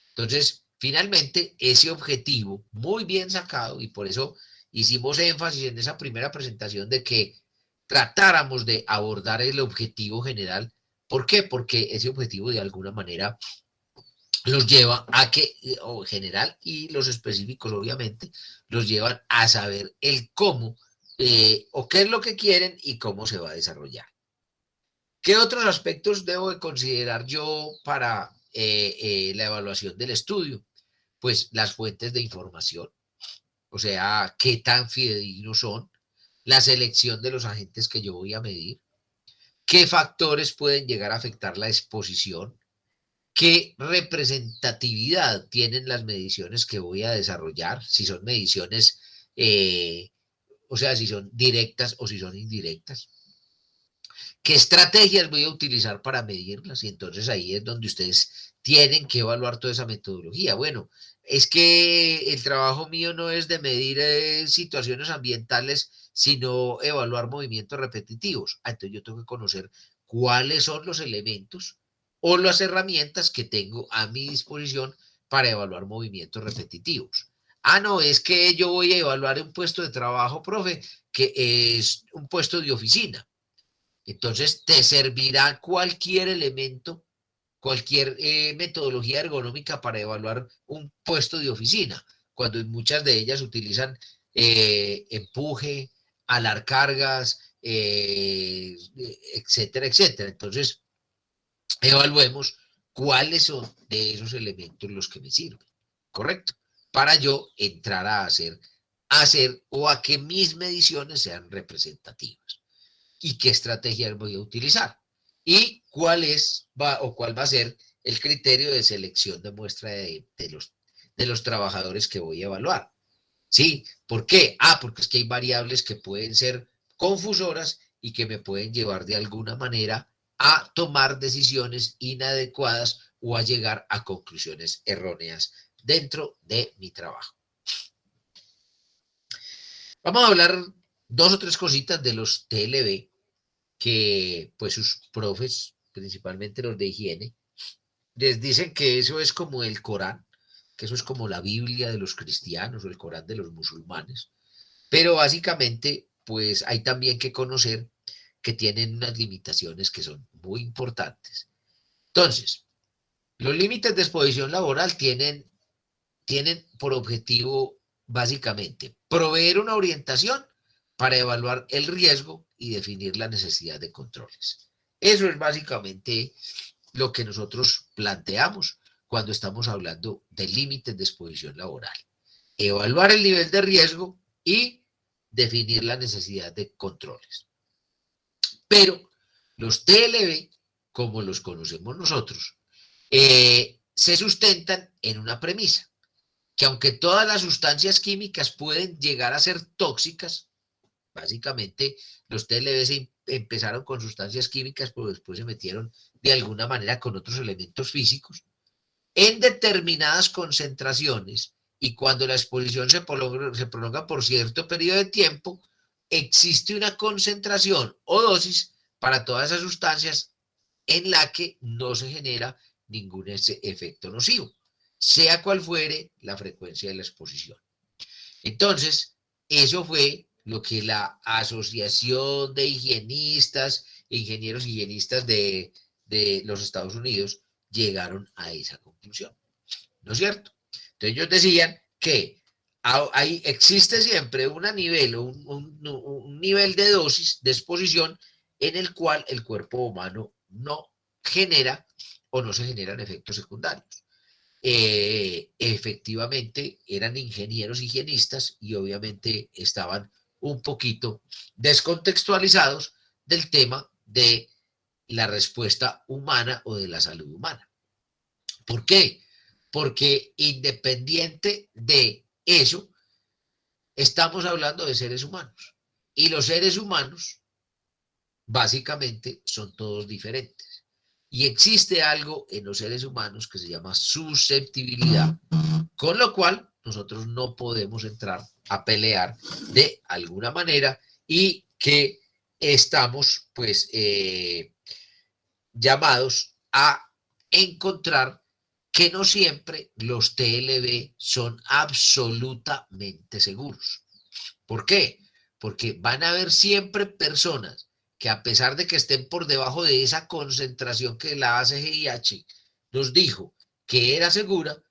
A: Entonces, finalmente, ese objetivo muy bien sacado, y por eso hicimos énfasis en esa primera presentación de que tratáramos de abordar el objetivo general. ¿Por qué? Porque ese objetivo de alguna manera los lleva a que, o general y los específicos obviamente, los llevan a saber el cómo o qué es lo que quieren y cómo se va a desarrollar. ¿Qué otros aspectos debo de considerar yo para la evaluación del estudio? Pues las fuentes de información, o sea, qué tan fidedignos son, la selección de los agentes que yo voy a medir, qué factores pueden llegar a afectar la exposición, qué representatividad tienen las mediciones que voy a desarrollar, si son mediciones, o sea, si son directas o si son indirectas. ¿Qué estrategias voy a utilizar para medirlas? Y entonces ahí es donde ustedes tienen que evaluar toda esa metodología. Bueno, es que el trabajo mío no es de medir situaciones ambientales, sino evaluar movimientos repetitivos. Entonces yo tengo que conocer cuáles son los elementos o las herramientas que tengo a mi disposición para evaluar movimientos repetitivos. No, es que yo voy a evaluar un puesto de trabajo, profe, que es un puesto de oficina. Entonces, te servirá cualquier elemento, cualquier metodología ergonómica para evaluar un puesto de oficina, cuando muchas de ellas utilizan empuje, alar cargas, etcétera, etcétera. Entonces, evaluemos cuáles son de esos elementos los que me sirven, ¿correcto? Para yo entrar a hacer o a que mis mediciones sean representativas. ¿Y qué estrategias voy a utilizar? ¿Y cuál va a ser el criterio de selección de muestra de los trabajadores que voy a evaluar? ¿Sí? ¿Por qué? Porque es que hay variables que pueden ser confusoras y que me pueden llevar de alguna manera a tomar decisiones inadecuadas o a llegar a conclusiones erróneas dentro de mi trabajo. Vamos a hablar 2 o 3 cositas de los TLB que pues sus profes, principalmente los de higiene, les dicen que eso es como el Corán, que eso es como la Biblia de los cristianos o el Corán de los musulmanes. Pero básicamente, pues hay también que conocer que tienen unas limitaciones que son muy importantes. Entonces, los límites de exposición laboral tienen por objetivo básicamente proveer una orientación para evaluar el riesgo y definir la necesidad de controles. Eso es básicamente lo que nosotros planteamos cuando estamos hablando de límites de exposición laboral. Evaluar el nivel de riesgo y definir la necesidad de controles. Pero los TLB, como los conocemos nosotros, se sustentan en una premisa, que aunque todas las sustancias químicas pueden llegar a ser tóxicas, básicamente los TLB empezaron con sustancias químicas, pero después se metieron de alguna manera con otros elementos físicos, en determinadas concentraciones y cuando la exposición se prolonga por cierto periodo de tiempo, existe una concentración o dosis para todas esas sustancias en la que no se genera ningún efecto nocivo, sea cual fuere la frecuencia de la exposición. Entonces, eso fue lo que la Asociación de Higienistas e Ingenieros Higienistas de los Estados Unidos llegaron a esa conclusión, ¿no es cierto? Entonces ellos decían que ahí existe siempre un nivel de dosis, de exposición, en el cual el cuerpo humano no genera o no se generan efectos secundarios. Efectivamente eran ingenieros higienistas y obviamente estaban un poquito descontextualizados del tema de la respuesta humana o de la salud humana. ¿Por qué? Porque independiente de eso, estamos hablando de seres humanos y los seres humanos básicamente son todos diferentes. Y existe algo en los seres humanos que se llama susceptibilidad, con lo cual nosotros no podemos entrar a pelear de alguna manera y que estamos pues llamados a encontrar que no siempre los TLB son absolutamente seguros. ¿Por qué? Porque van a haber siempre personas que a pesar de que estén por debajo de esa concentración que la ACGIH nos dijo que era segura,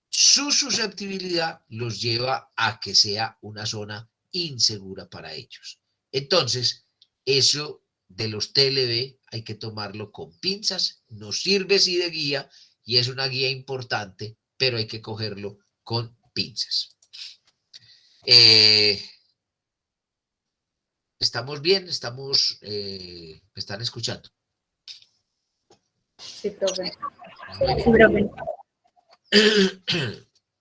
A: su susceptibilidad los lleva a que sea una zona insegura para ellos. Entonces, eso de los TLB hay que tomarlo con pinzas, nos sirve sí de guía y es una guía importante, pero hay que cogerlo con pinzas. ¿Estamos bien? ¿Me están escuchando?
C: Sí, profe. Sí, profe.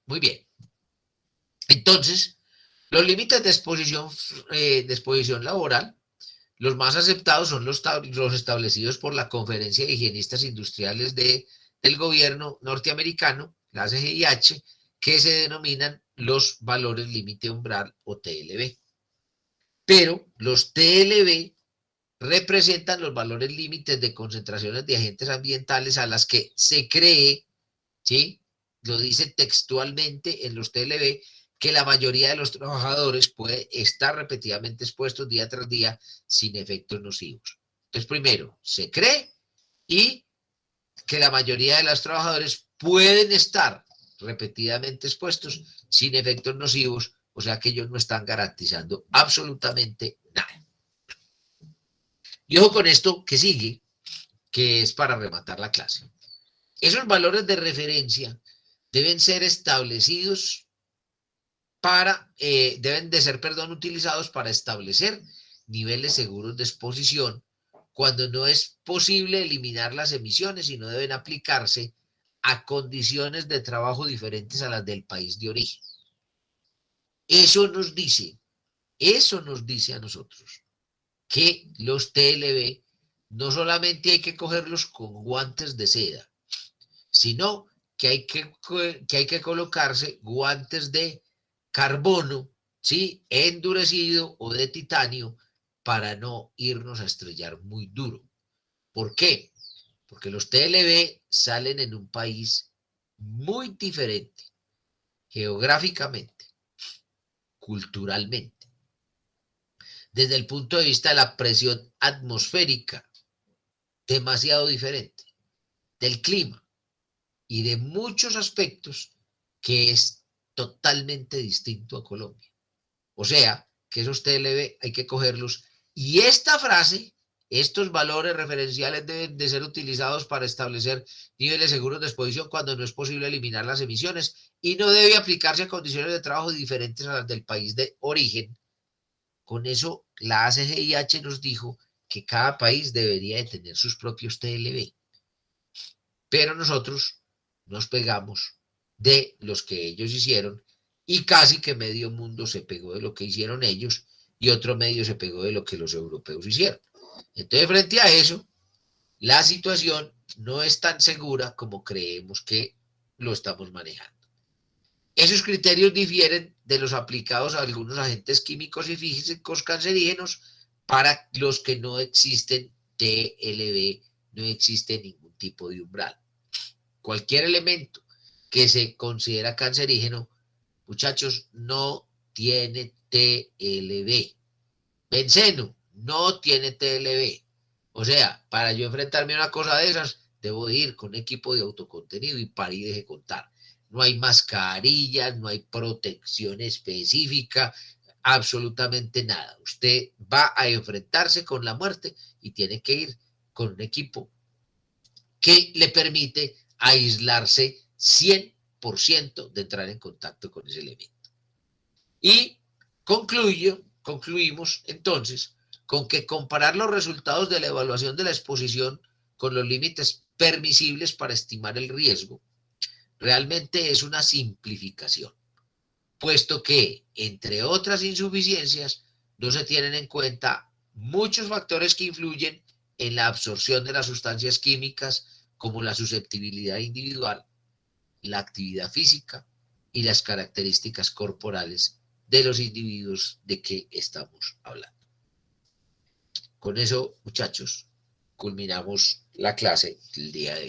A: Muy bien. Entonces, los límites de exposición laboral Los más aceptados son los establecidos por la Conferencia de Higienistas Industriales del gobierno norteamericano, la CGIH, que se denominan los valores límite umbral o TLB. Pero los TLB representan los valores límites de concentraciones de agentes ambientales a las que se cree, ¿sí? Lo dice textualmente en los TLB, que la mayoría de los trabajadores puede estar repetidamente expuestos día tras día sin efectos nocivos. Entonces, primero, se cree y que la mayoría de los trabajadores pueden estar repetidamente expuestos sin efectos nocivos, o sea que ellos no están garantizando absolutamente nada. Y ojo con esto que sigue, que es para rematar la clase. Esos valores de referencia deben ser establecidos deben de ser, utilizados para establecer niveles seguros de exposición cuando no es posible eliminar las emisiones y no deben aplicarse a condiciones de trabajo diferentes a las del país de origen. Eso nos dice a nosotros que los TLB no solamente hay que cogerlos con guantes de seda, sino que hay que colocarse guantes de carbono, ¿sí? Endurecido o de titanio para no irnos a estrellar muy duro. ¿Por qué? Porque los TLB salen en un país muy diferente, geográficamente, culturalmente, desde el punto de vista de la presión atmosférica, demasiado diferente, del clima y de muchos aspectos que es totalmente distinto a Colombia. O sea, que esos TLB hay que cogerlos. Y esta frase, estos valores referenciales deben de ser utilizados para establecer niveles seguros de exposición cuando no es posible eliminar las emisiones y no debe aplicarse a condiciones de trabajo diferentes a las del país de origen. Con eso, la ACGIH nos dijo que cada país debería de tener sus propios TLB. Pero nosotros nos pegamos de los que ellos hicieron y casi que medio mundo se pegó de lo que hicieron ellos y otro medio se pegó de lo que los europeos hicieron. Entonces, frente a eso, la situación no es tan segura como creemos que lo estamos manejando. Esos criterios difieren de los aplicados a algunos agentes químicos y físicos cancerígenos para los que no existen TLB, no existe ningún tipo de umbral. Cualquier elemento que se considera cancerígeno, muchachos, no tiene TLB. Benceno no tiene TLB. O sea, para yo enfrentarme a una cosa de esas, debo ir con equipo de autocontenido y para y deje contar. No hay mascarillas, no hay protección específica, absolutamente nada. Usted va a enfrentarse con la muerte y tiene que ir con un equipo que le permite aislarse 100% de entrar en contacto con ese elemento. Y concluimos entonces con que comparar los resultados de la evaluación de la exposición con los límites permisibles para estimar el riesgo realmente es una simplificación, puesto que, entre otras insuficiencias, no se tienen en cuenta muchos factores que influyen en la absorción de las sustancias químicas, como la susceptibilidad individual, la actividad física y las características corporales de los individuos de que estamos hablando. Con eso, muchachos, culminamos la clase del día de hoy.